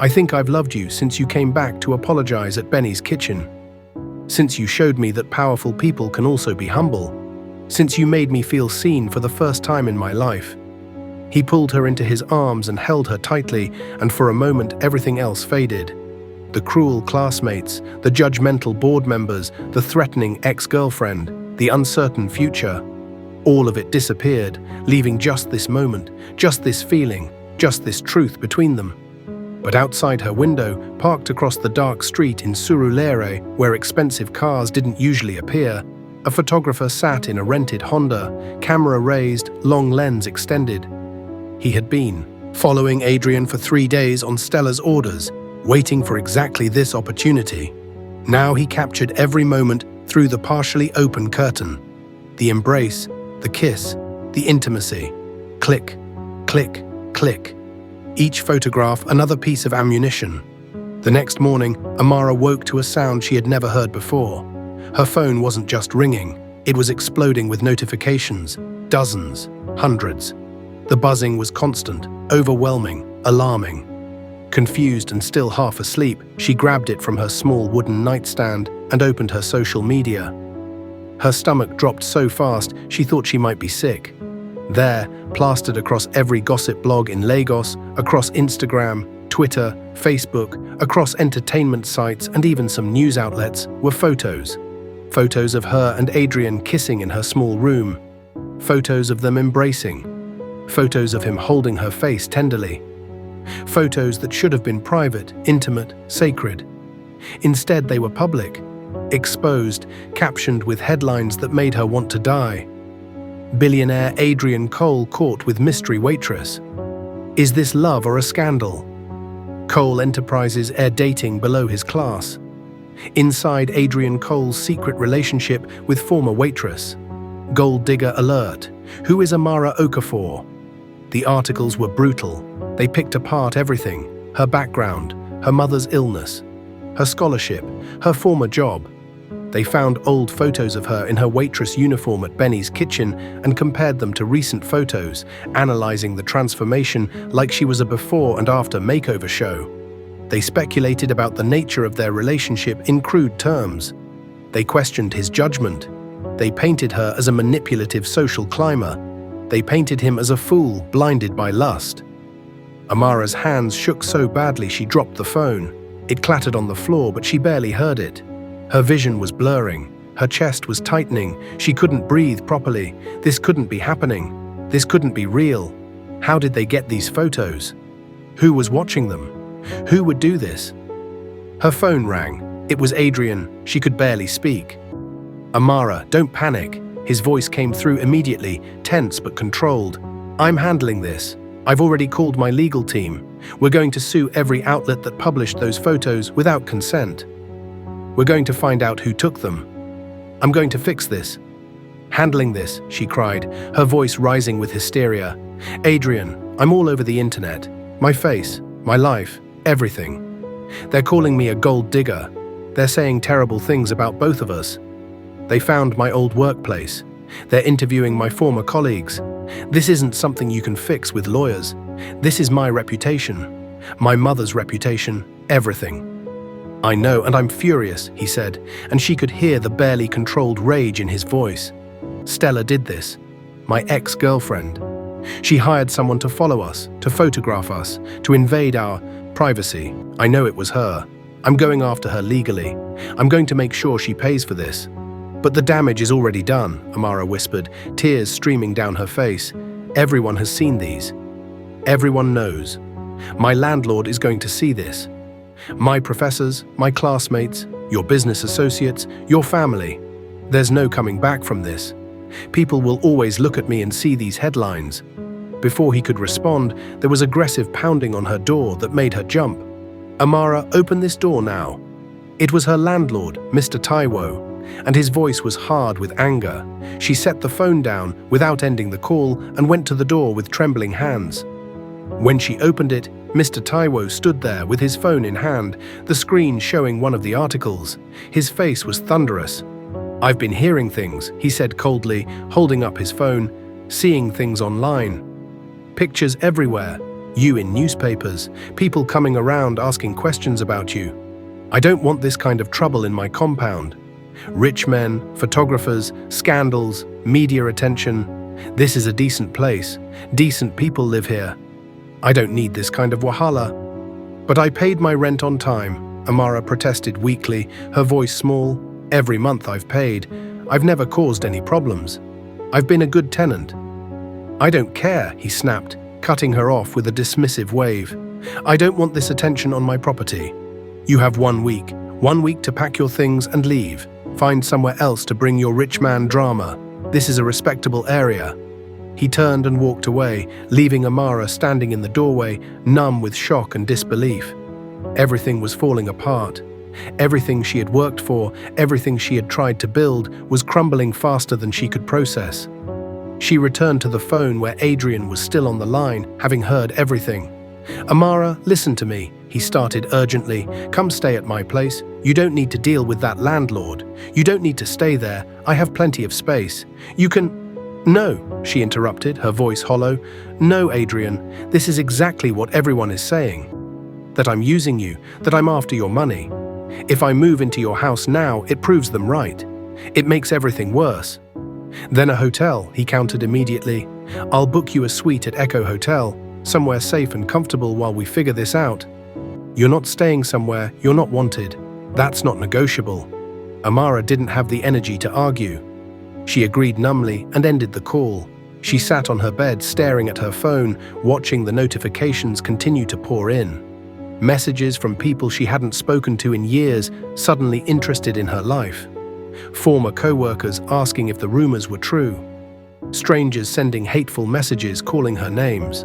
I think I've loved you since you came back to apologize at Benny's kitchen. Since you showed me that powerful people can also be humble. Since you made me feel seen for the first time in my life. He pulled her into his arms and held her tightly, and for a moment everything else faded. The cruel classmates, the judgmental board members, the threatening ex-girlfriend, the uncertain future. All of it disappeared, leaving just this moment, just this feeling, just this truth between them. But outside her window, parked across the dark street in Surulere, where expensive cars didn't usually appear, a photographer sat in a rented Honda, camera raised, long lens extended. He had been following Adrian for 3 days on Stella's orders, waiting for exactly this opportunity. Now he captured every moment through the partially open curtain. The embrace, the kiss, the intimacy. Click, click, click. Each photograph another piece of ammunition. The next morning, Amara woke to a sound she had never heard before. Her phone wasn't just ringing, it was exploding with notifications. Dozens, hundreds. The buzzing was constant, overwhelming, alarming. Confused and still half asleep, she grabbed it from her small wooden nightstand and opened her social media. Her stomach dropped so fast she thought she might be sick. There, plastered across every gossip blog in Lagos, across Instagram, Twitter, Facebook, across entertainment sites and even some news outlets, were photos. Photos of her and Adrian kissing in her small room. Photos of them embracing. Photos of him holding her face tenderly. Photos that should have been private, intimate, sacred. Instead, they were public, exposed, captioned with headlines that made her want to die. Billionaire Adrian Cole caught with mystery waitress. Is this love or a scandal? Cole Enterprises air dating below his class. Inside Adrian Cole's secret relationship with former waitress. Gold digger alert. Who is Amara Okafor? The articles were brutal. They picked apart everything: her background, her mother's illness, her scholarship, her former job. They found old photos of her in her waitress uniform at Benny's kitchen and compared them to recent photos, analyzing the transformation like she was a before and after makeover show. They speculated about the nature of their relationship in crude terms. They questioned his judgment. They painted her as a manipulative social climber. They painted him as a fool blinded by lust. Amara's hands shook so badly she dropped the phone. It clattered on the floor, but she barely heard it. Her vision was blurring. Her chest was tightening. She couldn't breathe properly. This couldn't be happening. This couldn't be real. How did they get these photos? Who was watching them? Who would do this? Her phone rang. It was Adrian. She could barely speak. Amara, don't panic. His voice came through immediately, tense but controlled. I'm handling this. I've already called my legal team. We're going to sue every outlet that published those photos without consent. We're going to find out who took them. I'm going to fix this. Handling this, she cried, her voice rising with hysteria. Adrian, I'm all over the internet. My face, my life, everything. They're calling me a gold digger. They're saying terrible things about both of us. They found my old workplace. They're interviewing my former colleagues. This isn't something you can fix with lawyers. This is my reputation, my mother's reputation, everything. I know, and I'm furious, he said, and she could hear the barely controlled rage in his voice. Stella did this, my ex-girlfriend. She hired someone to follow us, to photograph us, to invade our privacy. I know it was her. I'm going after her legally. I'm going to make sure she pays for this. But the damage is already done, Amara whispered, tears streaming down her face. Everyone has seen these. Everyone knows. My landlord is going to see this. My professors, my classmates, your business associates, your family. There's no coming back from this. People will always look at me and see these headlines. Before he could respond, there was aggressive pounding on her door that made her jump. Amara, open this door now. It was her landlord, Mr. Taiwo, and his voice was hard with anger. She set the phone down without ending the call and went to the door with trembling hands. When she opened it, Mr. Taiwo stood there with his phone in hand, the screen showing one of the articles. His face was thunderous. I've been hearing things, he said coldly, holding up his phone, seeing things online. Pictures everywhere, you in newspapers, people coming around asking questions about you. I don't want this kind of trouble in my compound. Rich men, photographers, scandals, media attention. This is a decent place. Decent people live here. I don't need this kind of wahala. But I paid my rent on time, Amara protested weakly, her voice small. Every month I've paid. I've never caused any problems. I've been a good tenant. I don't care, he snapped, cutting her off with a dismissive wave. I don't want this attention on my property. You have 1 week. 1 week to pack your things and leave. Find somewhere else to bring your rich man drama. This is a respectable area. He turned and walked away, leaving Amara standing in the doorway, numb with shock and disbelief. Everything was falling apart. Everything she had worked for, everything she had tried to build, was crumbling faster than she could process. She returned to the phone where Adrian was still on the line, having heard everything. Amara, listen to me, he started urgently. Come stay at my place. You don't need to deal with that landlord. You don't need to stay there. I have plenty of space. You can… No, she interrupted, her voice hollow. No, Adrian, this is exactly what everyone is saying. That I'm using you, that I'm after your money. If I move into your house now, it proves them right. It makes everything worse. Then a hotel, he countered immediately. I'll book you a suite at Echo Hotel, somewhere safe and comfortable while we figure this out. You're not staying somewhere you're not wanted. That's not negotiable. Amara didn't have the energy to argue. She agreed numbly and ended the call. She sat on her bed staring at her phone, watching the notifications continue to pour in. Messages from people she hadn't spoken to in years, suddenly interested in her life. Former co-workers asking if the rumors were true. Strangers sending hateful messages calling her names.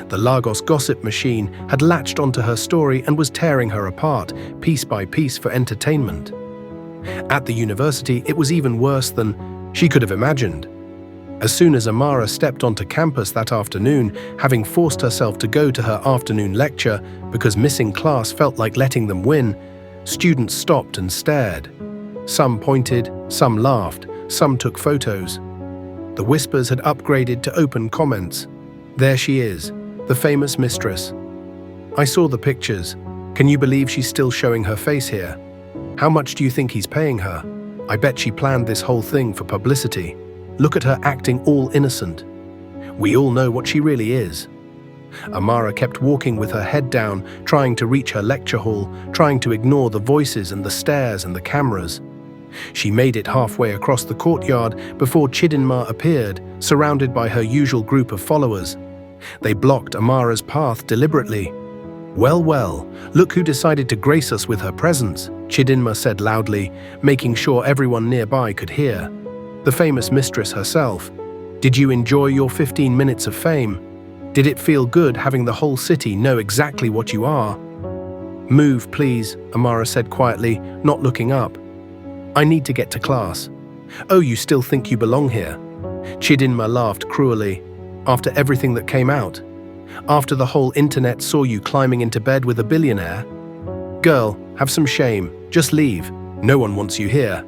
The Lagos gossip machine had latched onto her story and was tearing her apart, piece by piece for entertainment. At the university, it was even worse than she could have imagined. As soon as Amara stepped onto campus that afternoon, having forced herself to go to her afternoon lecture because missing class felt like letting them win, students stopped and stared. Some pointed, some laughed, some took photos. The whispers had upgraded to open comments. There she is, the famous mistress. I saw the pictures. Can you believe she's still showing her face here? How much do you think he's paying her? I bet she planned this whole thing for publicity. Look at her acting all innocent. We all know what she really is. Amara kept walking with her head down, trying to reach her lecture hall, trying to ignore the voices and the stares and the cameras. She made it halfway across the courtyard before Chidinma appeared, surrounded by her usual group of followers. They blocked Amara's path deliberately. Well, well, look who decided to grace us with her presence, Chidinma said loudly, making sure everyone nearby could hear. The famous mistress herself. Did you enjoy your 15 minutes of fame? Did it feel good having the whole city know exactly what you are? Move, please, Amara said quietly, not looking up. I need to get to class. Oh, you still think you belong here? Chidinma laughed cruelly. After everything that came out? After the whole internet saw you climbing into bed with a billionaire? Girl, have some shame. Just leave. No one wants you here.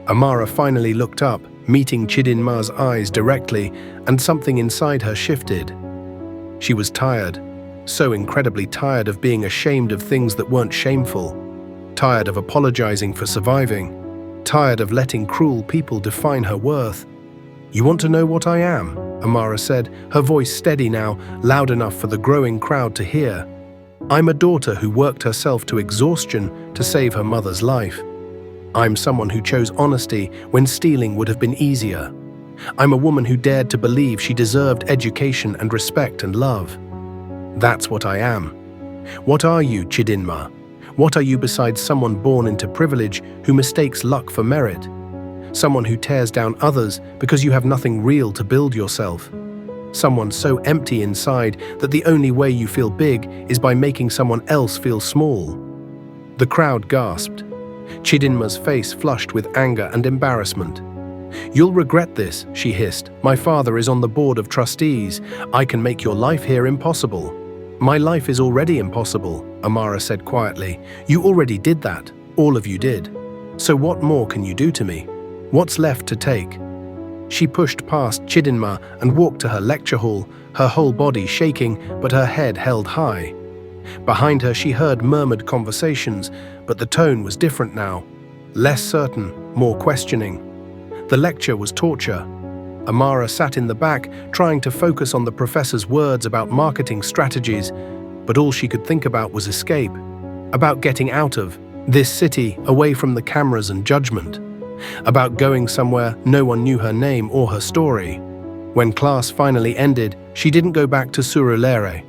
Amara finally looked up, meeting Chidinma's eyes directly, and something inside her shifted. She was tired, so incredibly tired of being ashamed of things that weren't shameful, tired of apologizing for surviving, tired of letting cruel people define her worth. You want to know what I am? Amara said, her voice steady now, loud enough for the growing crowd to hear. I'm a daughter who worked herself to exhaustion to save her mother's life. I'm someone who chose honesty when stealing would have been easier. I'm a woman who dared to believe she deserved education and respect and love. That's what I am. What are you, Chidinma? What are you besides someone born into privilege who mistakes luck for merit? Someone who tears down others because you have nothing real to build yourself. Someone so empty inside that the only way you feel big is by making someone else feel small. The crowd gasped. Chidinma's face flushed with anger and embarrassment. You'll regret this, she hissed. My father is on the board of trustees. I can make your life here impossible. My life is already impossible, Amara said quietly. You already did that. All of you did. So what more can you do to me? What's left to take? She pushed past Chidinma and walked to her lecture hall, her whole body shaking but her head held high. Behind her she heard murmured conversations, but the tone was different now. Less certain, more questioning. The lecture was torture. Amara sat in the back, trying to focus on the professor's words about marketing strategies, but all she could think about was escape, about getting out of this city, away from the cameras and judgment, about going somewhere no one knew her name or her story. When class finally ended, she didn't go back to Surulere.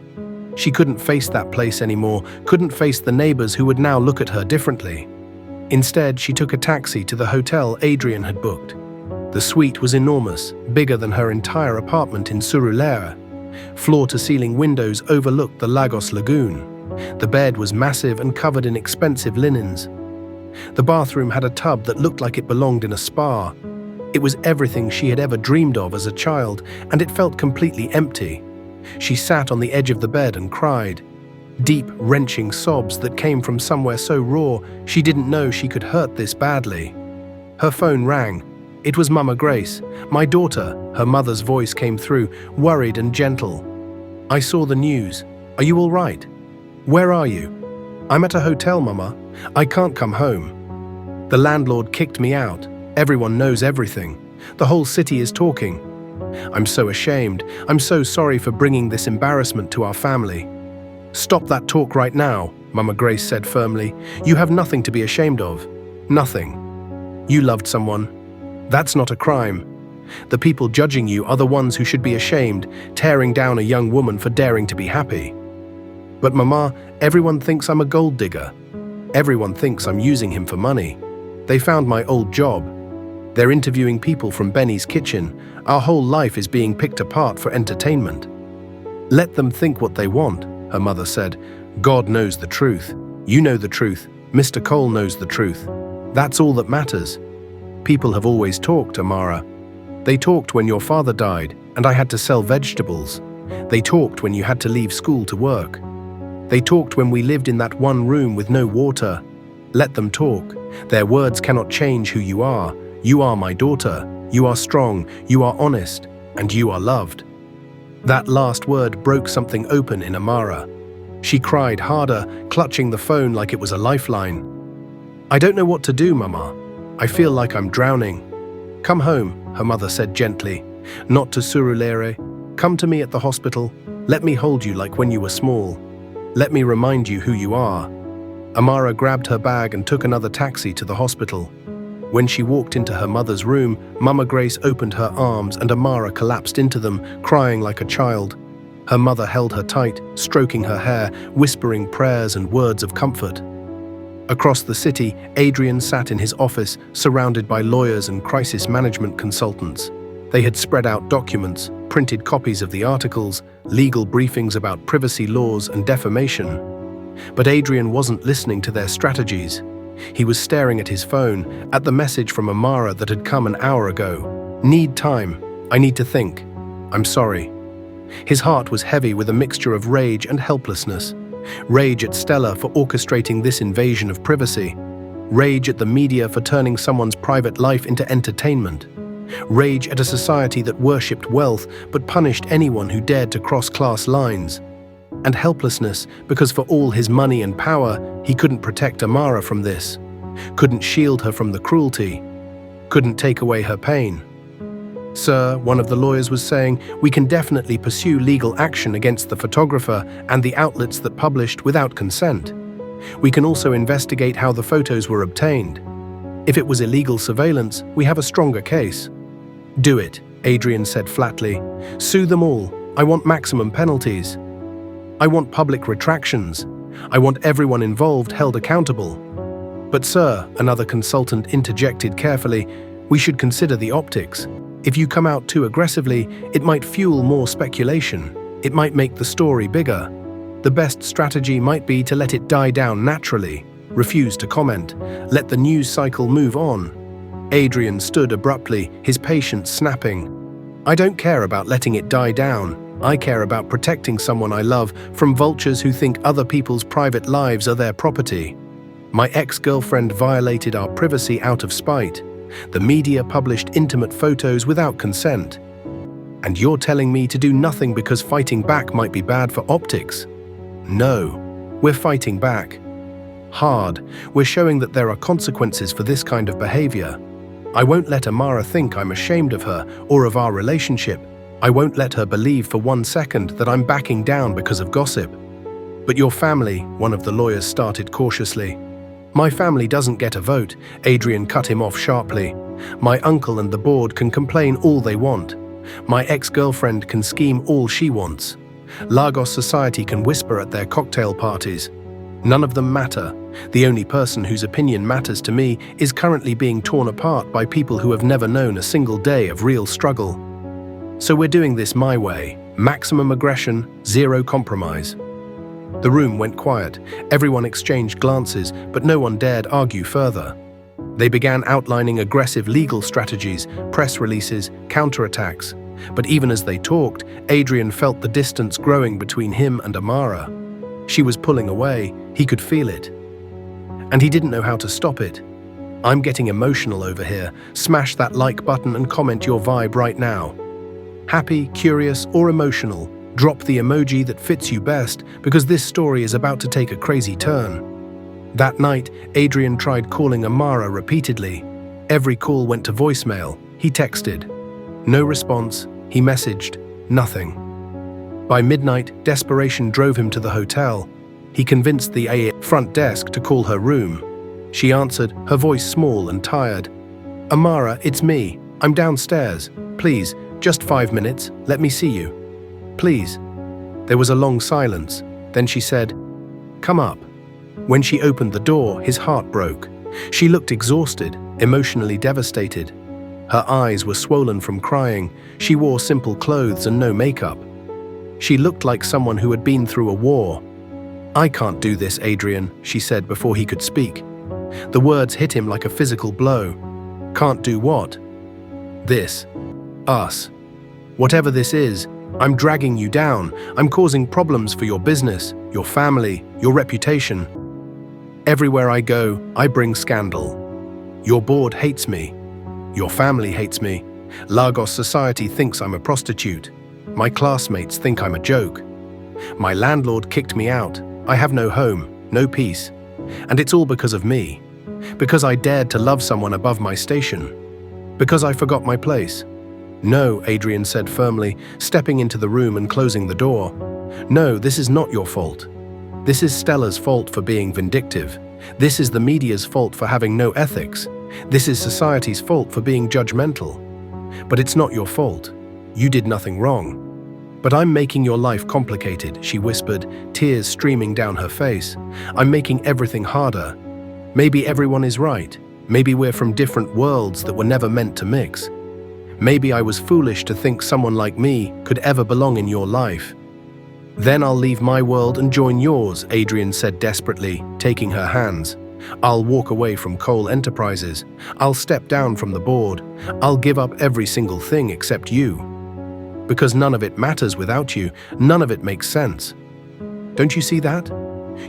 She couldn't face that place anymore, couldn't face the neighbors who would now look at her differently. Instead, she took a taxi to the hotel Adrian had booked. The suite was enormous, bigger than her entire apartment in Surulere. Floor-to-ceiling windows overlooked the Lagos lagoon. The bed was massive and covered in expensive linens. The bathroom had a tub that looked like it belonged in a spa. It was everything she had ever dreamed of as a child, and it felt completely empty. She sat on the edge of the bed and cried. Deep, wrenching sobs that came from somewhere so raw she didn't know she could hurt this badly. Her phone rang. It was Mama Grace, my daughter. Her mother's voice came through, worried and gentle. I saw the news. Are you all right? Where are you? I'm at a hotel, Mama. I can't come home. The landlord kicked me out. Everyone knows everything. The whole city is talking. I'm so ashamed. I'm so sorry for bringing this embarrassment to our family." "Stop that talk right now," Mama Grace said firmly. "You have nothing to be ashamed of. Nothing. You loved someone. That's not a crime. The people judging you are the ones who should be ashamed, tearing down a young woman for daring to be happy." "But Mama, everyone thinks I'm a gold digger. Everyone thinks I'm using him for money. They found my old job. They're interviewing people from Benny's kitchen. Our whole life is being picked apart for entertainment." "Let them think what they want," her mother said. "God knows the truth. You know the truth. Mr. Cole knows the truth. That's all that matters. People have always talked, Amara. They talked when your father died and I had to sell vegetables. They talked when you had to leave school to work. They talked when we lived in that one room with no water. Let them talk. Their words cannot change who you are. You are my daughter. You are strong. You are honest. And you are loved." That last word broke something open in Amara. She cried harder, clutching the phone like it was a lifeline. "I don't know what to do, Mama. I feel like I'm drowning." "Come home," her mother said gently. "Not to Surulere. Come to me at the hospital. Let me hold you like when you were small. Let me remind you who you are." Amara grabbed her bag and took another taxi to the hospital. When she walked into her mother's room, Mama Grace opened her arms and Amara collapsed into them, crying like a child. Her mother held her tight, stroking her hair, whispering prayers and words of comfort. Across the city, Adrian sat in his office, surrounded by lawyers and crisis management consultants. They had spread out documents, printed copies of the articles, legal briefings about privacy laws and defamation. But Adrian wasn't listening to their strategies. He was staring at his phone, at the message from Amara that had come an hour ago. "Need time. I need to think. I'm sorry." His heart was heavy with a mixture of rage and helplessness. Rage at Stella for orchestrating this invasion of privacy. Rage at the media for turning someone's private life into entertainment. Rage at a society that worshipped wealth but punished anyone who dared to cross class lines. And helplessness because for all his money and power, he couldn't protect Amara from this. Couldn't shield her from the cruelty. Couldn't take away her pain. "Sir," one of the lawyers was saying, "we can definitely pursue legal action against the photographer and the outlets that published without consent. We can also investigate how the photos were obtained. If it was illegal surveillance, we have a stronger case." "Do it," Adrian said flatly. "Sue them all. I want maximum penalties. I want public retractions. I want everyone involved held accountable." "But sir," another consultant interjected carefully, "we should consider the optics. If you come out too aggressively, it might fuel more speculation. It might make the story bigger. The best strategy might be to let it die down naturally. Refuse to comment. Let the news cycle move on." Adrian stood abruptly, his patience snapping. "I don't care about letting it die down. I care about protecting someone I love from vultures who think other people's private lives are their property. My ex-girlfriend violated our privacy out of spite. The media published intimate photos without consent. And you're telling me to do nothing because fighting back might be bad for optics? No, we're fighting back. Hard. We're showing that there are consequences for this kind of behavior. I won't let Amara think I'm ashamed of her or of our relationship. I won't let her believe for 1 second that I'm backing down because of gossip." "But your family," one of the lawyers started cautiously. "My family doesn't get a vote," Adrian cut him off sharply. "My uncle and the board can complain all they want. My ex-girlfriend can scheme all she wants. Lagos society can whisper at their cocktail parties. None of them matter. The only person whose opinion matters to me is currently being torn apart by people who have never known a single day of real struggle. So we're doing this my way. Maximum aggression, zero compromise." The room went quiet. Everyone exchanged glances, but no one dared argue further. They began outlining aggressive legal strategies, press releases, counterattacks. But even as they talked, Adrian felt the distance growing between him and Amara. She was pulling away. He could feel it. And he didn't know how to stop it. "I'm getting emotional over here. Smash that like button and comment your vibe right now. Happy, curious, or emotional, drop the emoji that fits you best because this story is about to take a crazy turn." That night, Adrian tried calling Amara repeatedly. Every call went to voicemail. He texted. No response. He messaged. Nothing. By midnight, desperation drove him to the hotel. He convinced the front desk to call her room. She answered, her voice small and tired. Amara, it's me. I'm downstairs. Please, just 5 minutes. Let me see you. Please. There was a long silence. Then she said, come up. When she opened the door, his heart broke. She looked exhausted, emotionally devastated. Her eyes were swollen from crying. She wore simple clothes and no makeup. She looked like someone who had been through a war. I can't do this, Adrian, she said before he could speak. The words hit him like a physical blow. Can't do what? This. Us. Whatever this is, I'm dragging you down. I'm causing problems for your business, your family, your reputation. Everywhere I go, I bring scandal. Your board hates me. Your family hates me. Lagos society thinks I'm a prostitute. My classmates think I'm a joke. My landlord kicked me out. I have no home, no peace. And it's all because of me. Because I dared to love someone above my station. Because I forgot my place. No, Adrian said firmly, stepping into the room and closing the door. No, this is not your fault. This is Stella's fault for being vindictive. This is the media's fault for having no ethics. This is society's fault for being judgmental. But it's not your fault. You did nothing wrong. But I'm making your life complicated, she whispered, tears streaming down her face. I'm making everything harder. Maybe everyone is right. Maybe we're from different worlds that were never meant to mix. Maybe I was foolish to think someone like me could ever belong in your life. Then I'll leave my world and join yours, Adrian said desperately, taking her hands. I'll walk away from Cole Enterprises. I'll step down from the board. I'll give up every single thing except you. Because none of it matters without you. None of it makes sense. Don't you see that?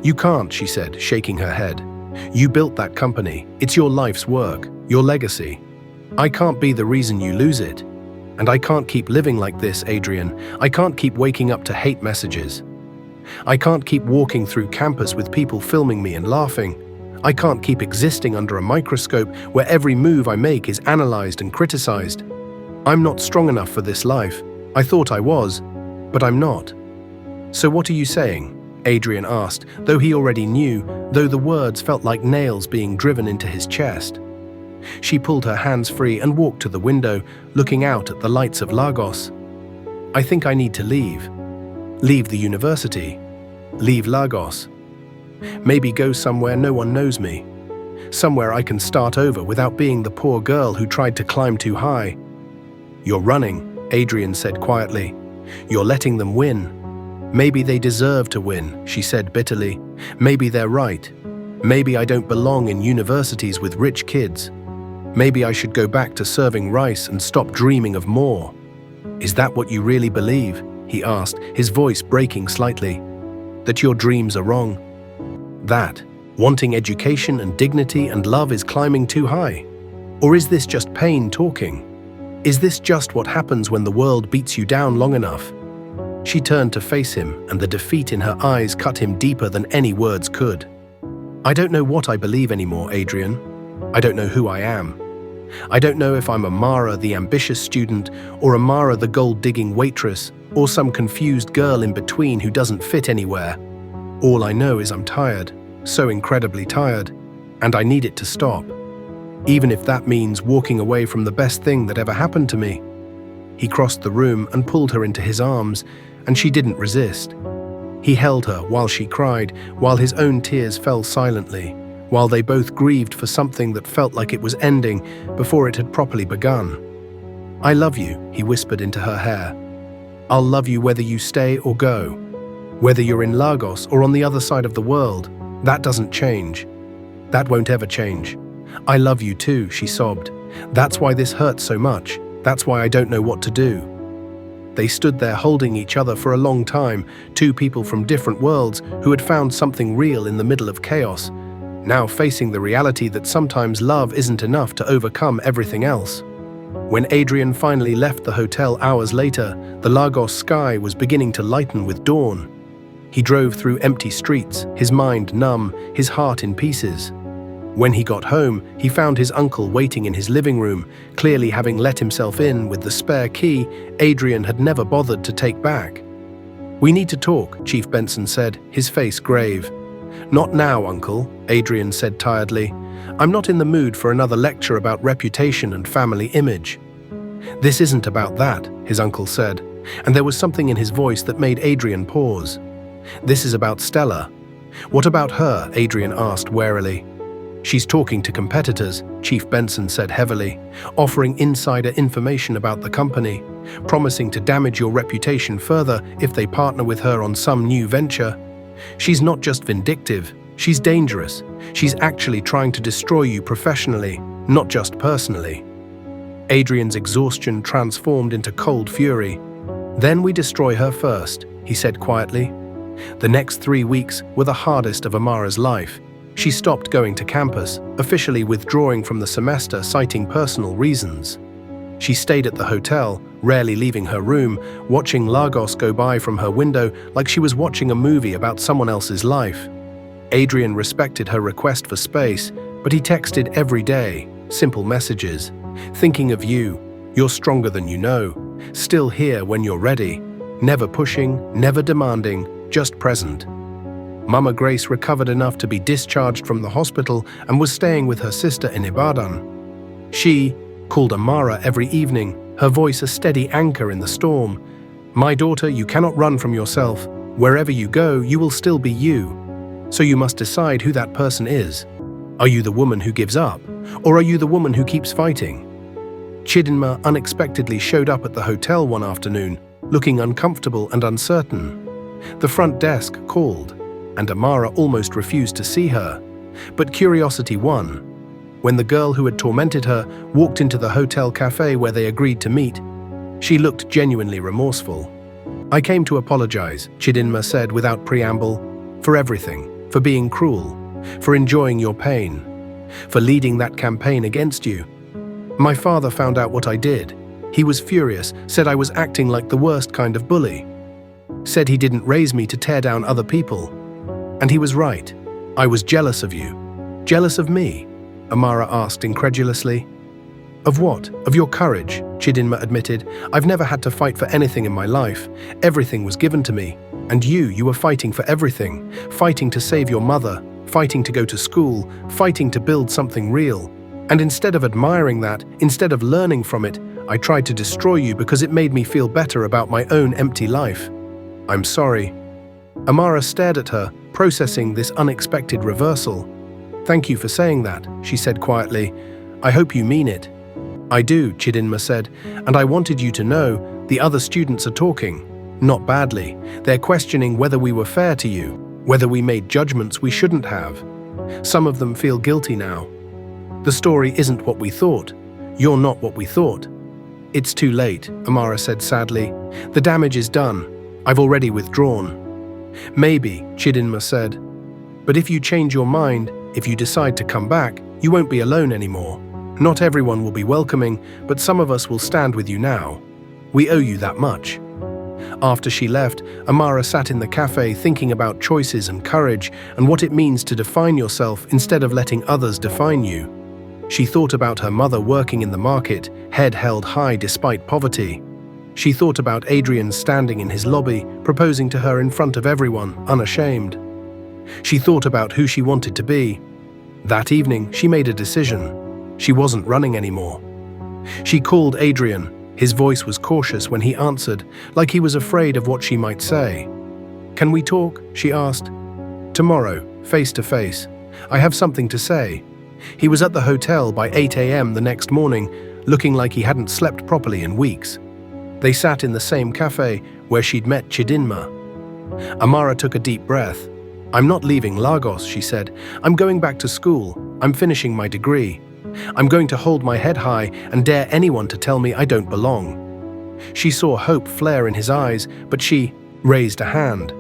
You can't, she said, shaking her head. You built that company. It's your life's work, your legacy. I can't be the reason you lose it. And I can't keep living like this, Adrian. I can't keep waking up to hate messages. I can't keep walking through campus with people filming me and laughing. I can't keep existing under a microscope where every move I make is analyzed and criticized. I'm not strong enough for this life. I thought I was, but I'm not. So what are you saying? Adrian asked, though he already knew, though the words felt like nails being driven into his chest. She pulled her hands free and walked to the window, looking out at the lights of Lagos. I think I need to leave. Leave the university. Leave Lagos. Maybe go somewhere no one knows me. Somewhere I can start over without being the poor girl who tried to climb too high. You're running, Adrian said quietly. You're letting them win. Maybe they deserve to win, she said bitterly. Maybe they're right. Maybe I don't belong in universities with rich kids. Maybe I should go back to serving rice and stop dreaming of more. Is that what you really believe? He asked, his voice breaking slightly. That your dreams are wrong? That wanting education and dignity and love is climbing too high? Or is this just pain talking? Is this just what happens when the world beats you down long enough? She turned to face him, and the defeat in her eyes cut him deeper than any words could. I don't know what I believe anymore, Adrian. I don't know who I am. I don't know if I'm Amara, the ambitious student, or Amara, the gold-digging waitress, or some confused girl in between who doesn't fit anywhere. All I know is I'm tired, so incredibly tired, and I need it to stop. Even if that means walking away from the best thing that ever happened to me. He crossed the room and pulled her into his arms, and she didn't resist. He held her while she cried, while his own tears fell silently, while they both grieved for something that felt like it was ending before it had properly begun. I love you, he whispered into her hair. I'll love you whether you stay or go. Whether you're in Lagos or on the other side of the world, that doesn't change. That won't ever change. I love you too, she sobbed. That's why this hurts so much. That's why I don't know what to do. They stood there holding each other for a long time, two people from different worlds who had found something real in the middle of chaos, now facing the reality that sometimes love isn't enough to overcome everything else. When Adrian finally left the hotel hours later, the Lagos sky was beginning to lighten with dawn. He drove through empty streets, his mind numb, his heart in pieces. When he got home, he found his uncle waiting in his living room, clearly having let himself in with the spare key Adrian had never bothered to take back. "We need to talk," Chief Benson said, his face grave. "Not now, Uncle," Adrian said tiredly. "I'm not in the mood for another lecture about reputation and family image." "This isn't about that," his uncle said, and there was something in his voice that made Adrian pause. "This is about Stella." "What about her?" Adrian asked warily. "She's talking to competitors," Chief Benson said heavily, "offering insider information about the company, promising to damage your reputation further if they partner with her on some new venture. She's not just vindictive, she's dangerous. She's actually trying to destroy you professionally, not just personally." Adrian's exhaustion transformed into cold fury. "Then we destroy her first," he said quietly. The next 3 weeks were the hardest of Amara's life. She stopped going to campus, officially withdrawing from the semester citing personal reasons. She stayed at the hotel, rarely leaving her room, watching Lagos go by from her window like she was watching a movie about someone else's life. Adrian respected her request for space, but he texted every day, simple messages. "Thinking of you, you're stronger than you know, still here when you're ready, never pushing, never demanding, just present." Mama Grace recovered enough to be discharged from the hospital and was staying with her sister in Ibadan. She called Amara every evening, her voice a steady anchor in the storm. "My daughter, you cannot run from yourself. Wherever you go, you will still be you. So you must decide who that person is. Are you the woman who gives up, or are you the woman who keeps fighting?" Chidinma unexpectedly showed up at the hotel one afternoon, looking uncomfortable and uncertain. The front desk called, and Amara almost refused to see her. But curiosity won. When the girl who had tormented her walked into the hotel cafe where they agreed to meet, she looked genuinely remorseful. "I came to apologize," Chidinma said without preamble, "for everything, for being cruel, for enjoying your pain, for leading that campaign against you. My father found out what I did. He was furious, said I was acting like the worst kind of bully. Said he didn't raise me to tear down other people. And he was right. I was jealous of you." "Jealous of me?" Amara asked incredulously. "Of what? Of your courage," Chidinma admitted. "I've never had to fight for anything in my life. Everything was given to me. And you were fighting for everything. Fighting to save your mother, fighting to go to school, fighting to build something real. And instead of admiring that, instead of learning from it, I tried to destroy you because it made me feel better about my own empty life. I'm sorry." Amara stared at her, processing this unexpected reversal. "Thank you for saying that," she said quietly. "I hope you mean it." "I do," Chidinma said, "and I wanted you to know the other students are talking. Not badly. They're questioning whether we were fair to you, whether we made judgments we shouldn't have. Some of them feel guilty now. The story isn't what we thought. You're not what we thought." "It's too late," Amara said sadly. "The damage is done. I've already withdrawn." "Maybe," Chidinma said. "But if you change your mind, if you decide to come back, you won't be alone anymore. Not everyone will be welcoming, but some of us will stand with you now. We owe you that much." After she left, Amara sat in the cafe thinking about choices and courage and what it means to define yourself instead of letting others define you. She thought about her mother working in the market, head held high despite poverty. She thought about Adrian standing in his lobby, proposing to her in front of everyone, unashamed. She thought about who she wanted to be. That evening, she made a decision. She wasn't running anymore. She called Adrian. His voice was cautious when he answered, like he was afraid of what she might say. "Can we talk?" she asked. "Tomorrow, face to face. I have something to say." He was at the hotel by 8 a.m. the next morning, looking like he hadn't slept properly in weeks. They sat in the same cafe where she'd met Chidinma. Amara took a deep breath. "I'm not leaving Lagos," she said. "I'm going back to school. I'm finishing my degree. I'm going to hold my head high and dare anyone to tell me I don't belong." She saw hope flare in his eyes, but she raised a hand.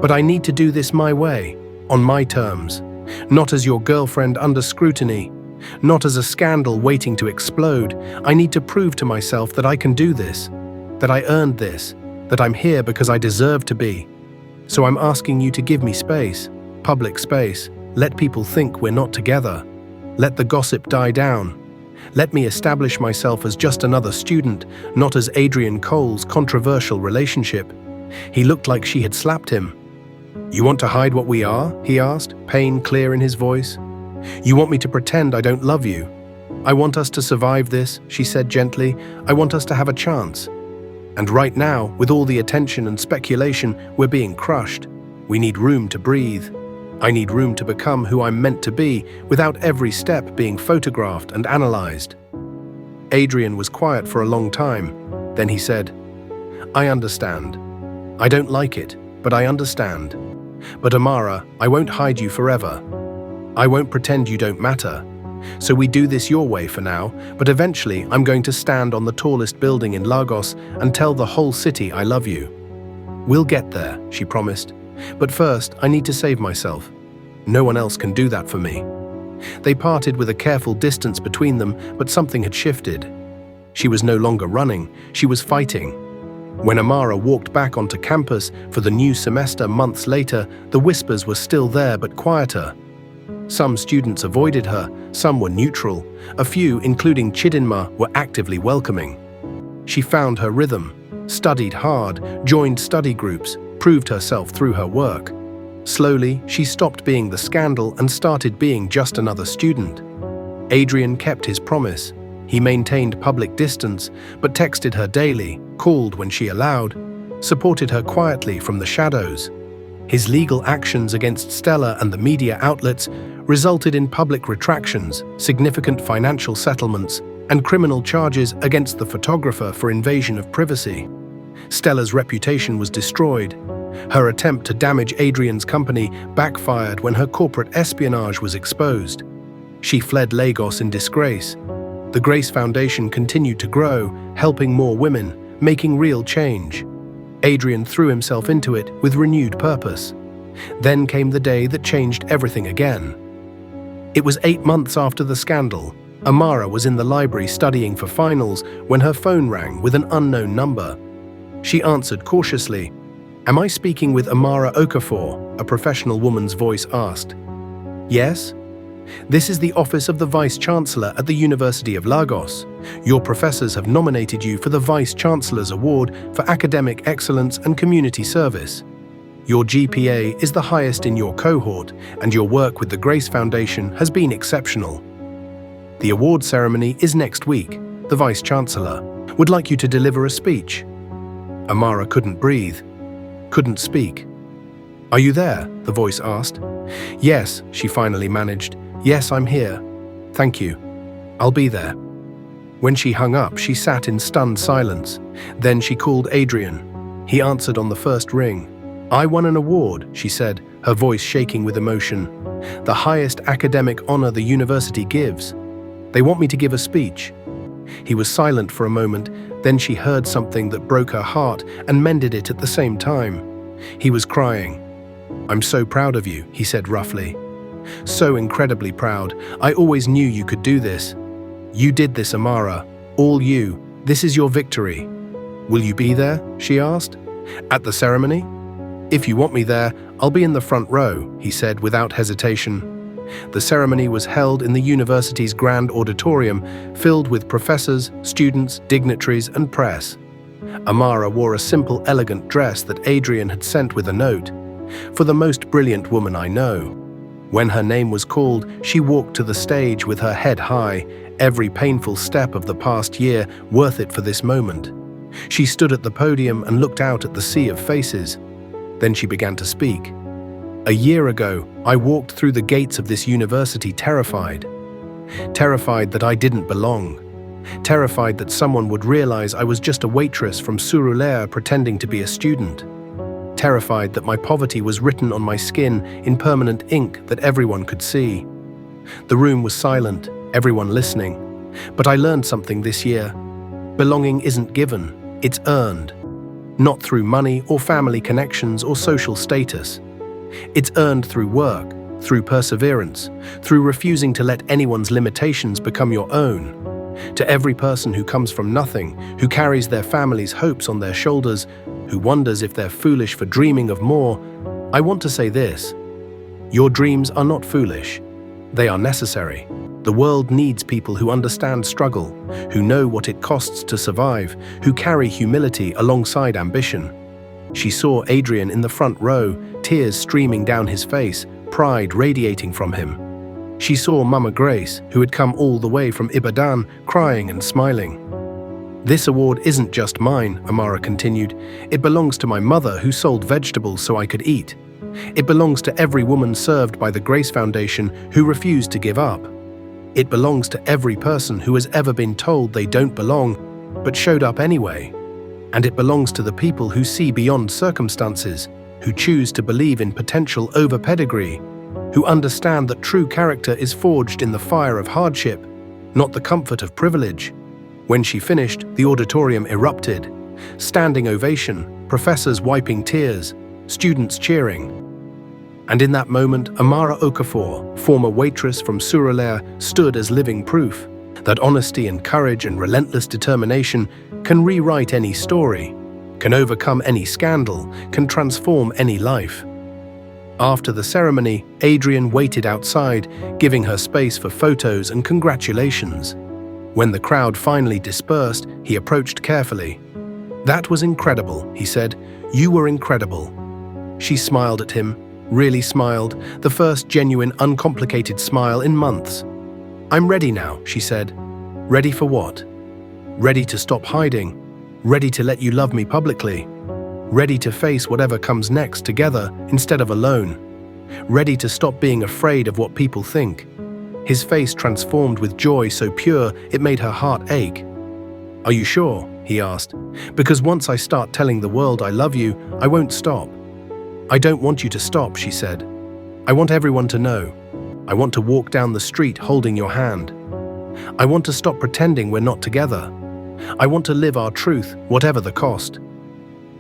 "But I need to do this my way, on my terms. Not as your girlfriend under scrutiny. Not as a scandal waiting to explode. I need to prove to myself that I can do this. That I earned this. That I'm here because I deserve to be. So I'm asking you to give me space. Public space. Let people think we're not together. Let the gossip die down. Let me establish myself as just another student, not as Adrian Cole's controversial relationship. He looked like she had slapped him. "You want to hide what we are?" he asked, pain clear in his voice. "You want me to pretend I don't love you?" "I want us to survive this," she said gently. "I want us to have a chance. And right now, with all the attention and speculation, we're being crushed. We need room to breathe. I need room to become who I'm meant to be without every step being photographed and analyzed." Adrian was quiet for a long time. Then he said, "I understand. I don't like it, but I understand. But Amara, I won't hide you forever. I won't pretend you don't matter. So we do this your way for now, but eventually I'm going to stand on the tallest building in Lagos and tell the whole city I love you. We'll get there," she promised. "But first, I need to save myself. No one else can do that for me." They parted with a careful distance between them, but something had shifted. She was no longer running, she was fighting. When Amara walked back onto campus for the new semester months later, the whispers were still there but quieter. Some students avoided her, some were neutral. A few, including Chidinma, were actively welcoming. She found her rhythm, studied hard, joined study groups, proved herself through her work. Slowly, she stopped being the scandal and started being just another student. Adrian kept his promise. He maintained public distance, but texted her daily, called when she allowed, supported her quietly from the shadows. His legal actions against Stella and the media outlets resulted in public retractions, significant financial settlements, and criminal charges against the photographer for invasion of privacy. Stella's reputation was destroyed. Her attempt to damage Adrian's company backfired when her corporate espionage was exposed. She fled Lagos in disgrace. The Grace Foundation continued to grow, helping more women, making real change. Adrian threw himself into it with renewed purpose. Then came the day that changed everything again. It was 8 months after the scandal. Amara was in the library studying for finals when her phone rang with an unknown number. She answered cautiously. "Am I speaking with Amara Okafor?" a professional woman's voice asked. "Yes?" "This is the office of the Vice-Chancellor at the University of Lagos. Your professors have nominated you for the Vice-Chancellor's Award for Academic Excellence and Community Service. Your GPA is the highest in your cohort, and your work with the Grace Foundation has been exceptional. The award ceremony is next week. The Vice-Chancellor would like you to deliver a speech." Amara couldn't breathe, couldn't speak. "Are you there?" the voice asked. "Yes," she finally managed. "Yes, I'm here. Thank you. I'll be there." When she hung up, she sat in stunned silence. Then she called Adrian. He answered on the first ring. "I won an award," she said, her voice shaking with emotion. "The highest academic honor the university gives. They want me to give a speech." He was silent for a moment, then she heard something that broke her heart and mended it at the same time. He was crying. "I'm so proud of you," he said roughly. "So incredibly proud. I always knew you could do this. You did this, Amara. All you. This is your victory." "Will you be there?" she asked. "At the ceremony?" "If you want me there, I'll be in the front row," he said without hesitation. The ceremony was held in the university's grand auditorium, filled with professors, students, dignitaries, and press. Amara wore a simple, elegant dress that Adrian had sent with a note. "For the most brilliant woman I know." When her name was called, she walked to the stage with her head high, every painful step of the past year worth it for this moment. She stood at the podium and looked out at the sea of faces. Then she began to speak. "A year ago, I walked through the gates of this university terrified. Terrified that I didn't belong. Terrified that someone would realize I was just a waitress from Surulere pretending to be a student. Terrified that my poverty was written on my skin in permanent ink that everyone could see. The room was silent, everyone listening. But I learned something this year. Belonging isn't given, it's earned. Not through money or family connections or social status. It's earned through work, through perseverance, through refusing to let anyone's limitations become your own. To every person who comes from nothing, who carries their family's hopes on their shoulders, who wonders if they're foolish for dreaming of more, I want to say this. Your dreams are not foolish. They are necessary. The world needs people who understand struggle, who know what it costs to survive, who carry humility alongside ambition. She saw Adrian in the front row, tears streaming down his face, pride radiating from him. She saw Mama Grace, who had come all the way from Ibadan, crying and smiling. "This award isn't just mine," Amara continued. "It belongs to my mother who sold vegetables so I could eat. It belongs to every woman served by the Grace Foundation who refused to give up. It belongs to every person who has ever been told they don't belong, but showed up anyway. And it belongs to the people who see beyond circumstances, who choose to believe in potential over pedigree, who understand that true character is forged in the fire of hardship, not the comfort of privilege." When she finished, the auditorium erupted. Standing ovation, professors wiping tears, students cheering. And in that moment, Amara Okafor, former waitress from Surulere, stood as living proof that honesty and courage and relentless determination can rewrite any story, can overcome any scandal, can transform any life. After the ceremony, Adrian waited outside, giving her space for photos and congratulations. When the crowd finally dispersed, he approached carefully. "That was incredible," he said. "You were incredible." She smiled at him, really smiled, the first genuine, uncomplicated smile in months. "I'm ready now," she said. "Ready for what?" "Ready to stop hiding. Ready to let you love me publicly. Ready to face whatever comes next together instead of alone. Ready to stop being afraid of what people think." His face transformed with joy so pure it made her heart ache. "Are you sure?" he asked. "Because once I start telling the world I love you, I won't stop." "I don't want you to stop," she said. "I want everyone to know. I want to walk down the street holding your hand. I want to stop pretending we're not together. I want to live our truth, whatever the cost."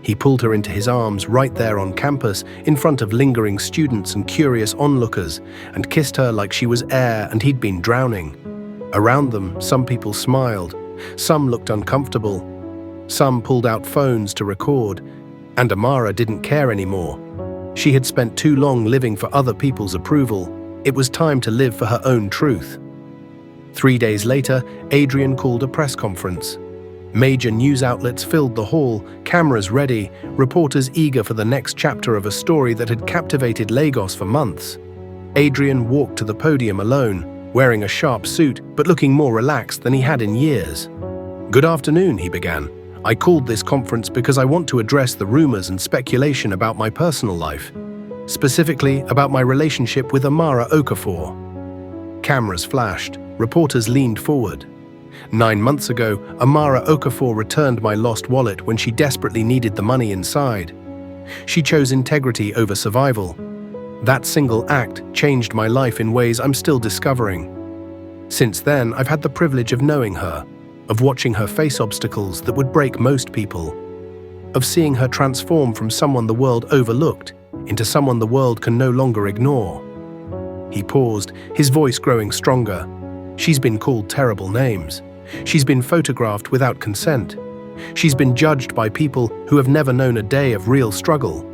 He pulled her into his arms right there on campus, in front of lingering students and curious onlookers, and kissed her like she was air and he'd been drowning. Around them, some people smiled, some looked uncomfortable, some pulled out phones to record, and Amara didn't care anymore. She had spent too long living for other people's approval. It was time to live for her own truth. 3 days later, Adrian called a press conference. Major news outlets filled the hall, cameras ready, reporters eager for the next chapter of a story that had captivated Lagos for months. Adrian walked to the podium alone, wearing a sharp suit but looking more relaxed than he had in years. "Good afternoon," he began. "I called this conference because I want to address the rumors and speculation about my personal life, specifically about my relationship with Amara Okafor." Cameras flashed, reporters leaned forward. 9 months ago, Amara Okafor returned my lost wallet when she desperately needed the money inside. She chose integrity over survival. That single act changed my life in ways I'm still discovering. Since then, I've had the privilege of knowing her, of watching her face obstacles that would break most people, of seeing her transform from someone the world overlooked into someone the world can no longer ignore. He paused, his voice growing stronger. She's been called terrible names. She's been photographed without consent. She's been judged by people who have never known a day of real struggle.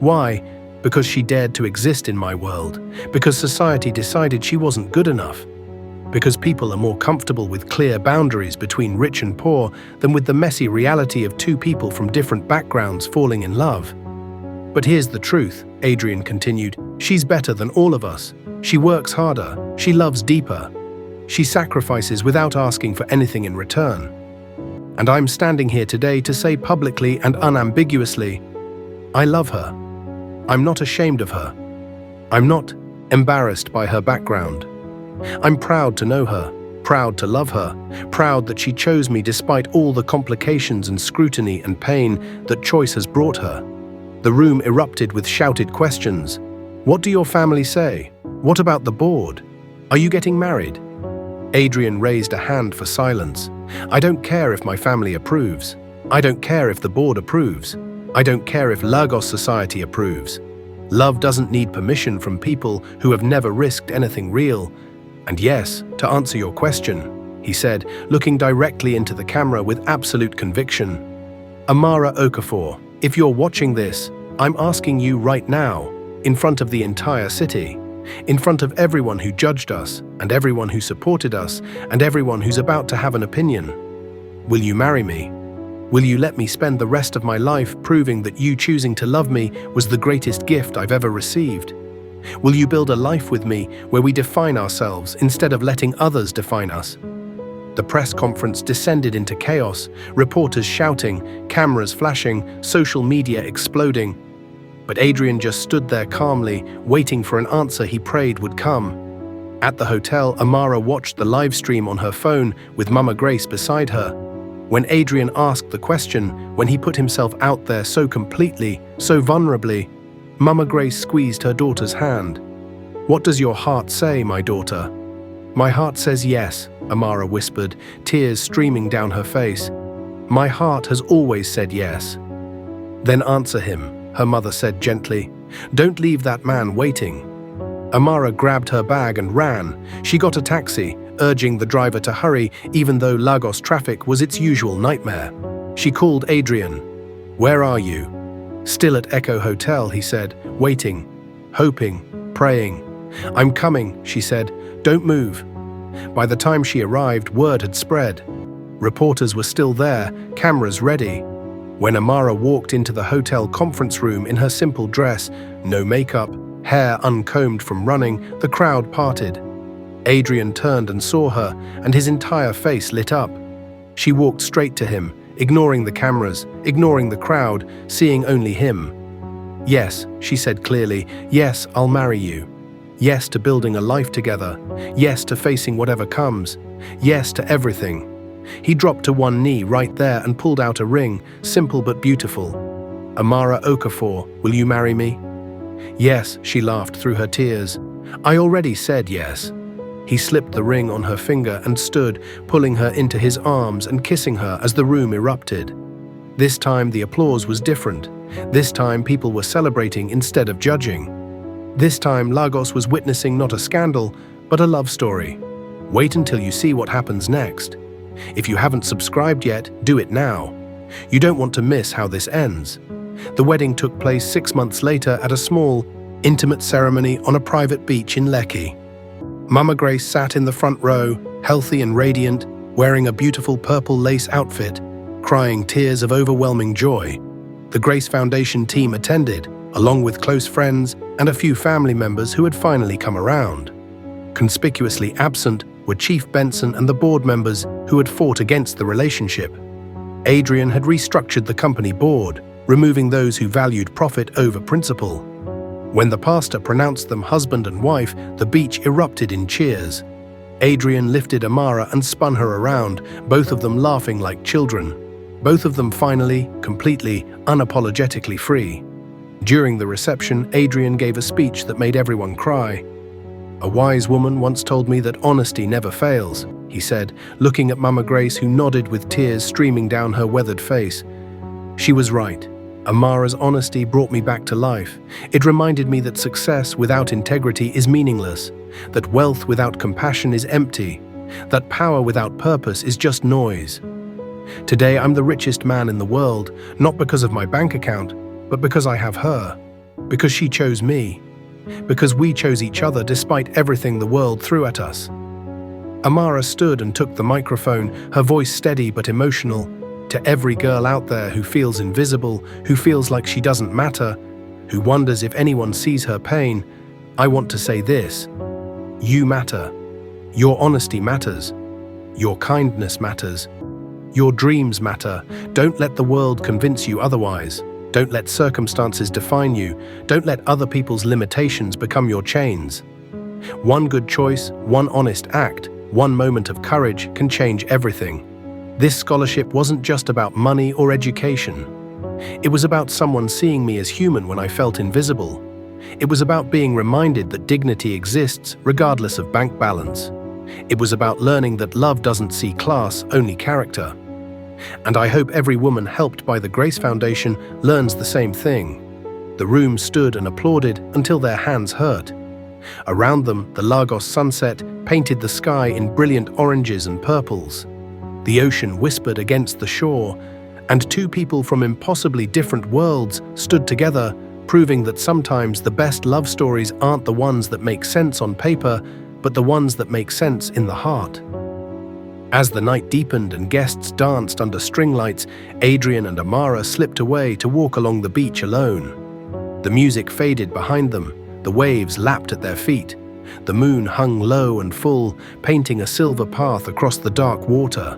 Why? Because she dared to exist in my world. Because society decided she wasn't good enough. Because people are more comfortable with clear boundaries between rich and poor than with the messy reality of two people from different backgrounds falling in love. "But here's the truth," Adrian continued. "She's better than all of us. She works harder. She loves deeper. She sacrifices without asking for anything in return. And I'm standing here today to say publicly and unambiguously, I love her. I'm not ashamed of her. I'm not embarrassed by her background. I'm proud to know her, proud to love her, proud that she chose me despite all the complications and scrutiny and pain that choice has brought her." The room erupted with shouted questions. "What do your family say? What about the board? Are you getting married?" Adrian raised a hand for silence. "I don't care if my family approves. I don't care if the board approves. I don't care if Lagos society approves. Love doesn't need permission from people who have never risked anything real. And yes, to answer your question," he said, looking directly into the camera with absolute conviction. "Amara Okafor, if you're watching this, I'm asking you right now, in front of the entire city, in front of everyone who judged us, and everyone who supported us, and everyone who's about to have an opinion. Will you marry me? Will you let me spend the rest of my life proving that you choosing to love me was the greatest gift I've ever received? Will you build a life with me where we define ourselves instead of letting others define us? The press conference descended into chaos, reporters shouting, cameras flashing, social media exploding. But Adrian just stood there calmly, waiting for an answer he prayed would come. At the hotel, Amara watched the live stream on her phone with Mama Grace beside her. When Adrian asked the question, when he put himself out there so completely, so vulnerably, Mama Grace squeezed her daughter's hand. "What does your heart say, my daughter?" "My heart says yes," Amara whispered, tears streaming down her face. "My heart has always said yes." "Then answer him," her mother said gently. "Don't leave that man waiting." Amara grabbed her bag and ran. She got a taxi, urging the driver to hurry, even though Lagos traffic was its usual nightmare. She called Adrian. "Where are you?" "Still at Echo Hotel," he said, waiting, hoping, praying. "I'm coming," she said. "Don't move." By the time she arrived, word had spread. Reporters were still there, cameras ready. When Amara walked into the hotel conference room in her simple dress, no makeup, hair uncombed from running, the crowd parted. Adrian turned and saw her, and his entire face lit up. She walked straight to him, ignoring the cameras, ignoring the crowd, seeing only him. "Yes," she said clearly, "yes, I'll marry you. Yes to building a life together. Yes to facing whatever comes. Yes to everything." He dropped to one knee right there and pulled out a ring, simple but beautiful. "Amara Okafor, will you marry me?" "Yes," she laughed through her tears. "I already said yes." He slipped the ring on her finger and stood, pulling her into his arms and kissing her as the room erupted. This time the applause was different. This time people were celebrating instead of judging. This time Lagos was witnessing not a scandal, but a love story. Wait until you see what happens next. If you haven't subscribed yet, do it now. You don't want to miss how this ends. The wedding took place 6 months later at a small, intimate ceremony on a private beach in Lekki. Mama Grace sat in the front row, healthy and radiant, wearing a beautiful purple lace outfit, crying tears of overwhelming joy. The Grace Foundation team attended, along with close friends and a few family members who had finally come around. Conspicuously absent were Chief Benson and the board members who had fought against the relationship. Adrian had restructured the company board, removing those who valued profit over principle. When the pastor pronounced them husband and wife, the beach erupted in cheers. Adrian lifted Amara and spun her around, both of them laughing like children. Both of them finally, completely, unapologetically free. During the reception, Adrian gave a speech that made everyone cry. "A wise woman once told me that honesty never fails," he said, looking at Mama Grace, who nodded with tears streaming down her weathered face. She was right. Amara's honesty brought me back to life. It reminded me that success without integrity is meaningless, that wealth without compassion is empty, that power without purpose is just noise. Today I'm the richest man in the world, not because of my bank account, but because I have her, because she chose me, because we chose each other despite everything the world threw at us. Amara stood and took the microphone, her voice steady but emotional. To every girl out there who feels invisible, who feels like she doesn't matter, who wonders if anyone sees her pain, I want to say this: you matter. Your honesty matters. Your kindness matters. Your dreams matter. Don't let the world convince you otherwise. Don't let circumstances define you. Don't let other people's limitations become your chains. One good choice, one honest act, one moment of courage can change everything. This scholarship wasn't just about money or education. It was about someone seeing me as human when I felt invisible. It was about being reminded that dignity exists regardless of bank balance. It was about learning that love doesn't see class, only character. And I hope every woman helped by the Grace Foundation learns the same thing. The room stood and applauded until their hands hurt. Around them, the Lagos sunset painted the sky in brilliant oranges and purples. The ocean whispered against the shore, and two people from impossibly different worlds stood together, proving that sometimes the best love stories aren't the ones that make sense on paper, but the ones that make sense in the heart. As the night deepened and guests danced under string lights, Adrian and Amara slipped away to walk along the beach alone. The music faded behind them, the waves lapped at their feet. The moon hung low and full, painting a silver path across the dark water.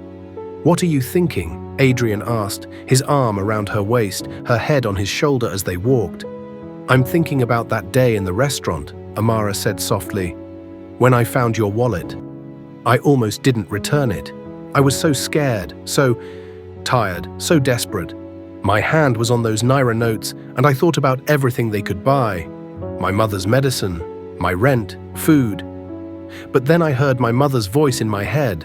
"What are you thinking?" Adrian asked, his arm around her waist, her head on his shoulder as they walked. "I'm thinking about that day in the restaurant," Amara said softly. "When I found your wallet. I almost didn't return it. I was so scared, so tired, so desperate. My hand was on those Naira notes, and I thought about everything they could buy. My mother's medicine, my rent, food. But then I heard my mother's voice in my head.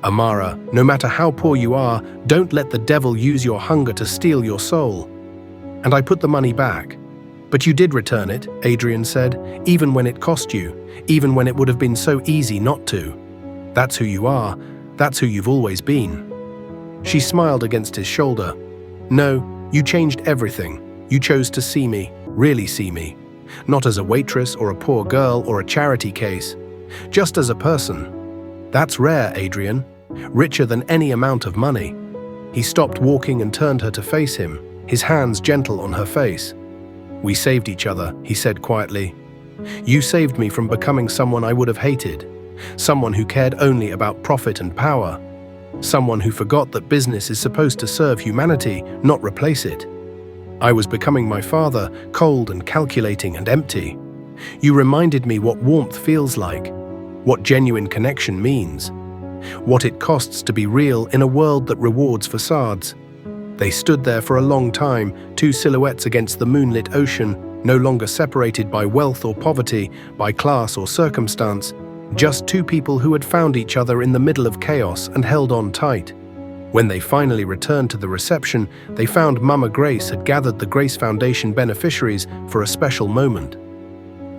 Amara, no matter how poor you are, don't let the devil use your hunger to steal your soul. And I put the money back. But you did return it," Adrian said, "even when it cost you, even when it would have been so easy not to. That's who you are. That's who you've always been." She smiled against his shoulder. "No, you changed everything. You chose to see me, really see me. Not as a waitress or a poor girl or a charity case. Just as a person. That's rare, Adrian. Richer than any amount of money." He stopped walking and turned her to face him, his hands gentle on her face. "We saved each other," he said quietly. "You saved me from becoming someone I would have hated. Someone who cared only about profit and power. Someone who forgot that business is supposed to serve humanity, not replace it. I was becoming my father, cold and calculating and empty. You reminded me what warmth feels like, what genuine connection means, what it costs to be real in a world that rewards facades." They stood there for a long time, two silhouettes against the moonlit ocean, no longer separated by wealth or poverty, by class or circumstance, just two people who had found each other in the middle of chaos and held on tight. When they finally returned to the reception, they found Mama Grace had gathered the Grace Foundation beneficiaries for a special moment.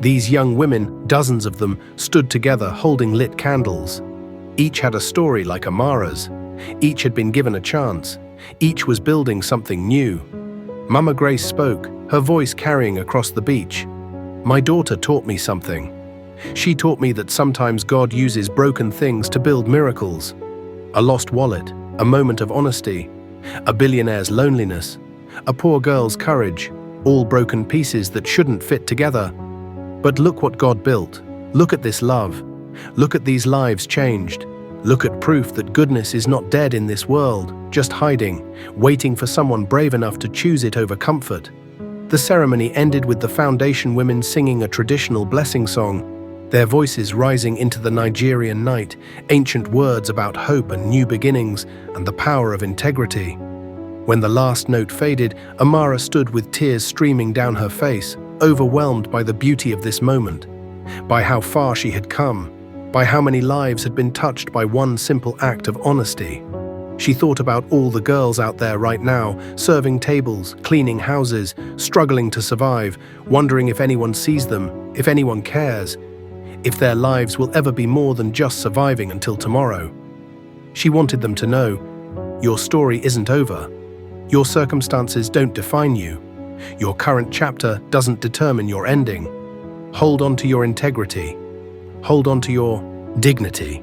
These young women, dozens of them, stood together holding lit candles. Each had a story like Amara's. Each had been given a chance. Each was building something new. Mama Grace spoke, her voice carrying across the beach. "My daughter taught me something. She taught me that sometimes God uses broken things to build miracles. A lost wallet, a moment of honesty, a billionaire's loneliness, a poor girl's courage, all broken pieces that shouldn't fit together. But look what God built. Look at this love. Look at these lives changed. Look at proof that goodness is not dead in this world, just hiding, waiting for someone brave enough to choose it over comfort." The ceremony ended with the foundation women singing a traditional blessing song, their voices rising into the Nigerian night, ancient words about hope and new beginnings and the power of integrity. When the last note faded, Amara stood with tears streaming down her face, overwhelmed by the beauty of this moment, by how far she had come, by how many lives had been touched by one simple act of honesty. She thought about all the girls out there right now, serving tables, cleaning houses, struggling to survive, wondering if anyone sees them, if anyone cares, if their lives will ever be more than just surviving until tomorrow. She wanted them to know, your story isn't over. Your circumstances don't define you. Your current chapter doesn't determine your ending. Hold on to your integrity. Hold on to your dignity.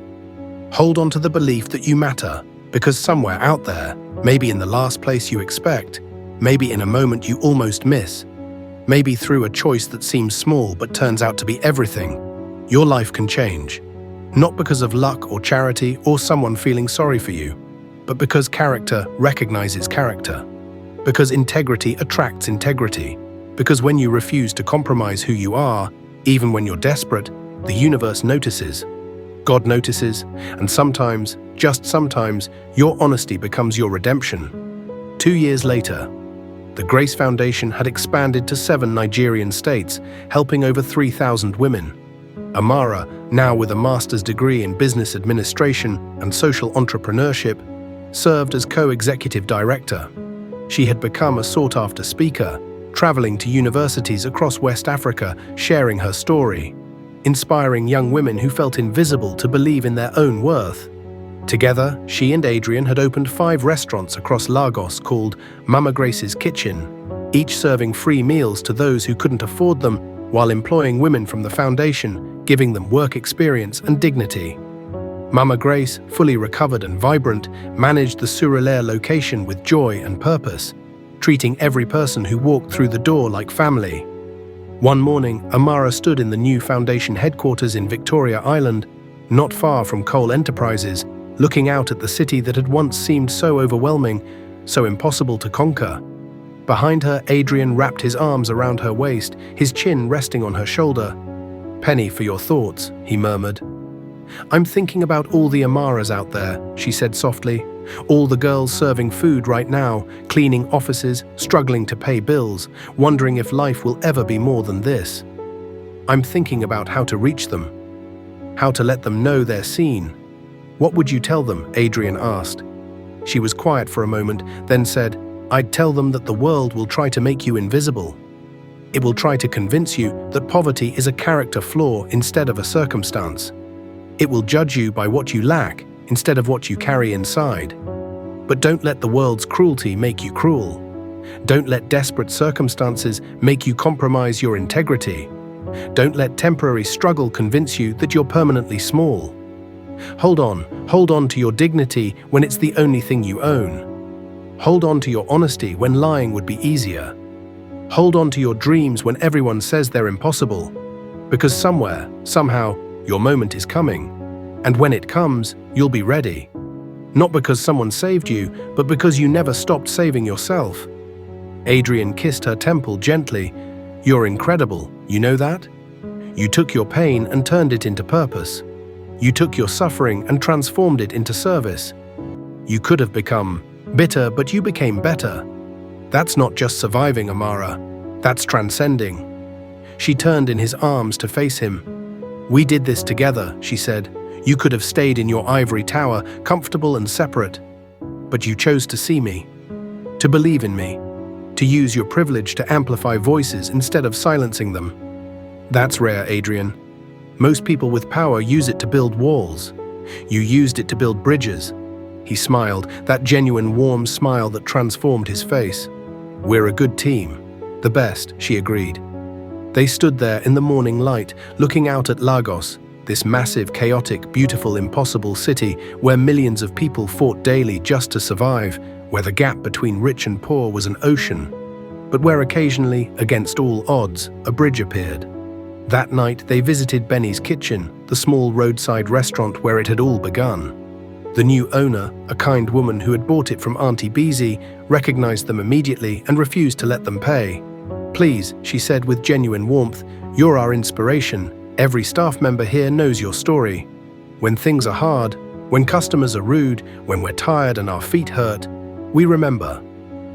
Hold on to the belief that you matter, because somewhere out there, maybe in the last place you expect, maybe in a moment you almost miss, maybe through a choice that seems small but turns out to be everything, your life can change. Not because of luck or charity or someone feeling sorry for you, but because character recognizes character. Because integrity attracts integrity. Because when you refuse to compromise who you are, even when you're desperate, the universe notices. God notices, and sometimes, just sometimes, your honesty becomes your redemption. 2 years later, the Grace Foundation had expanded to 7 Nigerian states, helping over 3,000 women. Amara, now with a master's degree in business administration and social entrepreneurship, served as co-executive director. She had become a sought-after speaker, traveling to universities across West Africa, sharing her story, inspiring young women who felt invisible to believe in their own worth. Together, she and Adrian had opened 5 restaurants across Lagos called Mama Grace's Kitchen, each serving free meals to those who couldn't afford them while employing women from the foundation, giving them work experience and dignity. Mama Grace, fully recovered and vibrant, managed the Surelaire location with joy and purpose, treating every person who walked through the door like family. One morning, Amara stood in the new foundation headquarters in Victoria Island, not far from Coal Enterprises, looking out at the city that had once seemed so overwhelming, so impossible to conquer. Behind her, Adrian wrapped his arms around her waist, his chin resting on her shoulder. "Penny for your thoughts," he murmured. "I'm thinking about all the Amaras out there," she said softly. "All the girls serving food right now, cleaning offices, struggling to pay bills, wondering if life will ever be more than this. I'm thinking about how to reach them, how to let them know they're seen." "What would you tell them?" Adrian asked. She was quiet for a moment, then said, "I'd tell them that the world will try to make you invisible. It will try to convince you that poverty is a character flaw instead of a circumstance. It will judge you by what you lack instead of what you carry inside. But don't let the world's cruelty make you cruel. Don't let desperate circumstances make you compromise your integrity. Don't let temporary struggle convince you that you're permanently small. Hold on to your dignity when it's the only thing you own. Hold on to your honesty when lying would be easier. Hold on to your dreams when everyone says they're impossible. Because somewhere, somehow, your moment is coming. And when it comes, you'll be ready. Not because someone saved you, but because you never stopped saving yourself." Adrian kissed her temple gently. "You're incredible, you know that? You took your pain and turned it into purpose. You took your suffering and transformed it into service. You could have become bitter, but you became better. That's not just surviving, Amara. That's transcending." She turned in his arms to face him. "We did this together," she said. "You could have stayed in your ivory tower, comfortable and separate. But you chose to see me, to believe in me, to use your privilege to amplify voices instead of silencing them. That's rare, Adrian. Most people with power use it to build walls. You used it to build bridges." He smiled, that genuine warm smile that transformed his face. "We're a good team. The best," she agreed. They stood there in the morning light, looking out at Lagos, this massive, chaotic, beautiful, impossible city where millions of people fought daily just to survive, where the gap between rich and poor was an ocean, but where occasionally, against all odds, a bridge appeared. That night, they visited Benny's Kitchen, the small roadside restaurant where it had all begun. The new owner, a kind woman who had bought it from Auntie Beezy, recognized them immediately and refused to let them pay. "Please," she said with genuine warmth, "you're our inspiration. Every staff member here knows your story. When things are hard, when customers are rude, when we're tired and our feet hurt, we remember.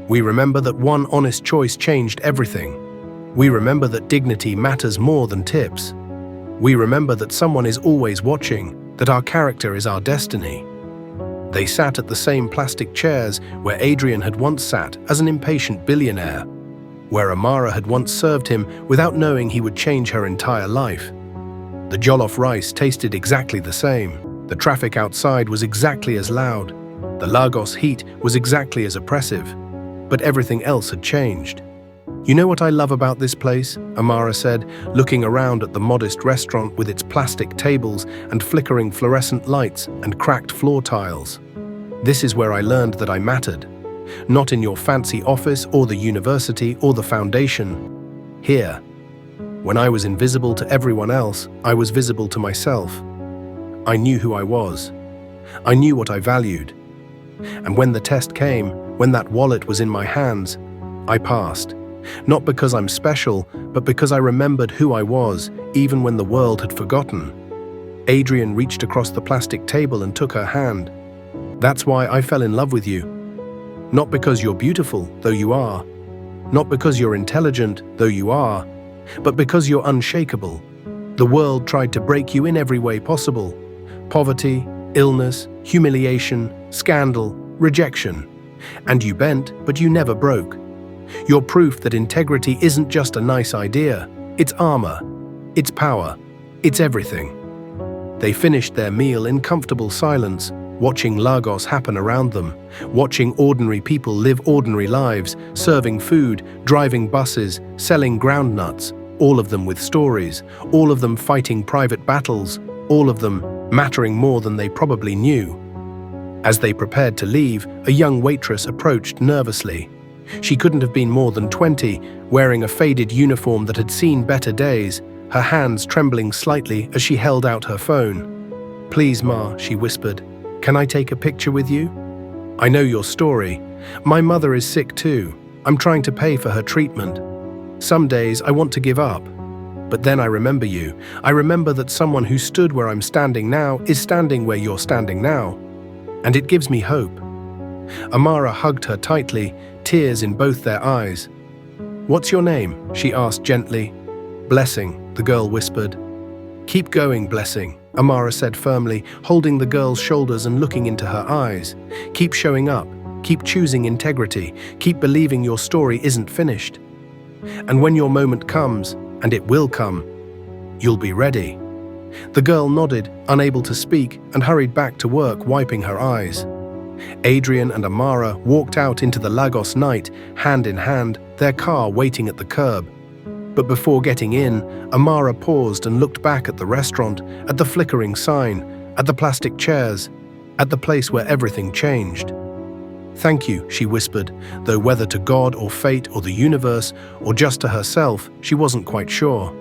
We remember that one honest choice changed everything. We remember that dignity matters more than tips. We remember that someone is always watching, that our character is our destiny." They sat at the same plastic chairs where Adrian had once sat as an impatient billionaire, where Amara had once served him without knowing he would change her entire life. The jollof rice tasted exactly the same. The traffic outside was exactly as loud. The Lagos heat was exactly as oppressive. But everything else had changed. "You know what I love about this place?" Amara said, looking around at the modest restaurant with its plastic tables and flickering fluorescent lights and cracked floor tiles. "This is where I learned that I mattered. Not in your fancy office or the university or the foundation. Here. When I was invisible to everyone else, I was visible to myself. I knew who I was. I knew what I valued. And when the test came, when that wallet was in my hands, I passed. Not because I'm special, but because I remembered who I was, even when the world had forgotten." Adrian reached across the plastic table and took her hand. "That's why I fell in love with you. Not because you're beautiful, though you are. Not because you're intelligent, though you are. But because you're unshakable. The world tried to break you in every way possible. Poverty, illness, humiliation, scandal, rejection. And you bent, but you never broke. You're proof that integrity isn't just a nice idea. It's armor. It's power. It's everything." They finished their meal in comfortable silence, watching Lagos happen around them, watching ordinary people live ordinary lives, serving food, driving buses, selling groundnuts, all of them with stories, all of them fighting private battles, all of them mattering more than they probably knew. As they prepared to leave, a young waitress approached nervously. She couldn't have been more than 20, wearing a faded uniform that had seen better days, her hands trembling slightly as she held out her phone. "Please, Ma," she whispered, "can I take a picture with you? I know your story. My mother is sick too. I'm trying to pay for her treatment. Some days I want to give up. But then I remember you. I remember that someone who stood where I'm standing now is standing where you're standing now. And it gives me hope." Amara hugged her tightly, tears in both their eyes. "What's your name?" she asked gently. "Blessing," the girl whispered. "Keep going, Blessing," Amara said firmly, holding the girl's shoulders and looking into her eyes. "Keep showing up, keep choosing integrity, keep believing your story isn't finished. And when your moment comes, and it will come, you'll be ready." The girl nodded, unable to speak, and hurried back to work, wiping her eyes. Adrian and Amara walked out into the Lagos night, hand in hand, their car waiting at the curb. But before getting in, Amara paused and looked back at the restaurant, at the flickering sign, at the plastic chairs, at the place where everything changed. "Thank you," she whispered, though whether to God or fate or the universe or just to herself, she wasn't quite sure.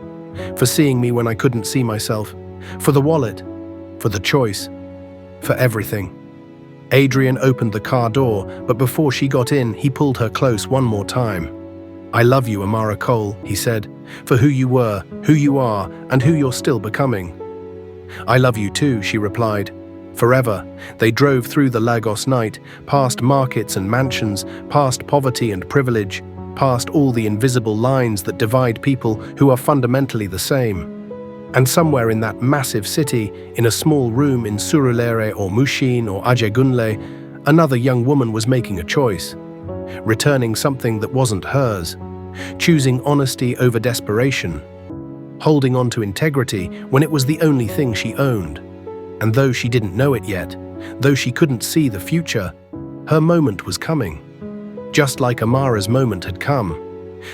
"For seeing me when I couldn't see myself, for the wallet, for the choice, for everything." Adrian opened the car door, but before she got in, he pulled her close one more time. "I love you, Amara Cole," he said, "for who you were, who you are, and who you're still becoming." "I love you too," she replied. Forever. They drove through the Lagos night, past markets and mansions, past poverty and privilege, past all the invisible lines that divide people who are fundamentally the same. And somewhere in that massive city, in a small room in Surulere or Mushin or Ajegunle, another young woman was making a choice, returning something that wasn't hers, choosing honesty over desperation, holding on to integrity when it was the only thing she owned. And though she didn't know it yet, though she couldn't see the future, her moment was coming. Just like Amara's moment had come.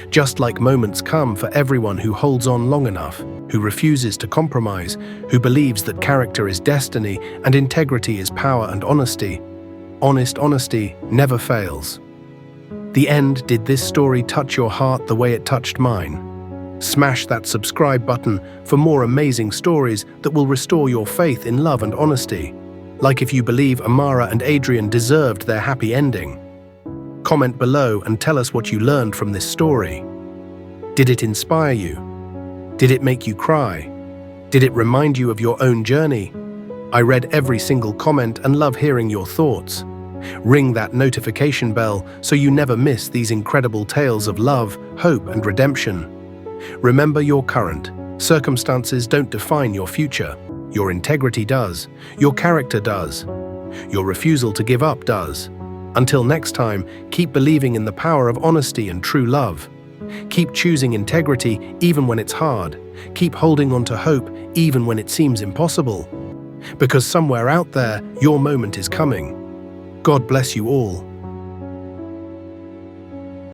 Just like moments come for everyone who holds on long enough, who refuses to compromise, who believes that character is destiny and integrity is power and honesty. Honest honesty never fails. The end. Did this story touch your heart the way it touched mine? Smash that subscribe button for more amazing stories that will restore your faith in love and honesty. Like if you believe Amara and Adrian deserved their happy ending. Comment below and tell us what you learned from this story. Did it inspire you? Did it make you cry? Did it remind you of your own journey? I read every single comment and love hearing your thoughts. Ring that notification bell so you never miss these incredible tales of love, hope, and redemption. Remember, your current circumstances don't define your future. Your integrity does. Your character does. Your refusal to give up does. Until next time, keep believing in the power of honesty and true love. Keep choosing integrity even when it's hard. Keep holding on to hope even when it seems impossible. Because somewhere out there, your moment is coming. God bless you all.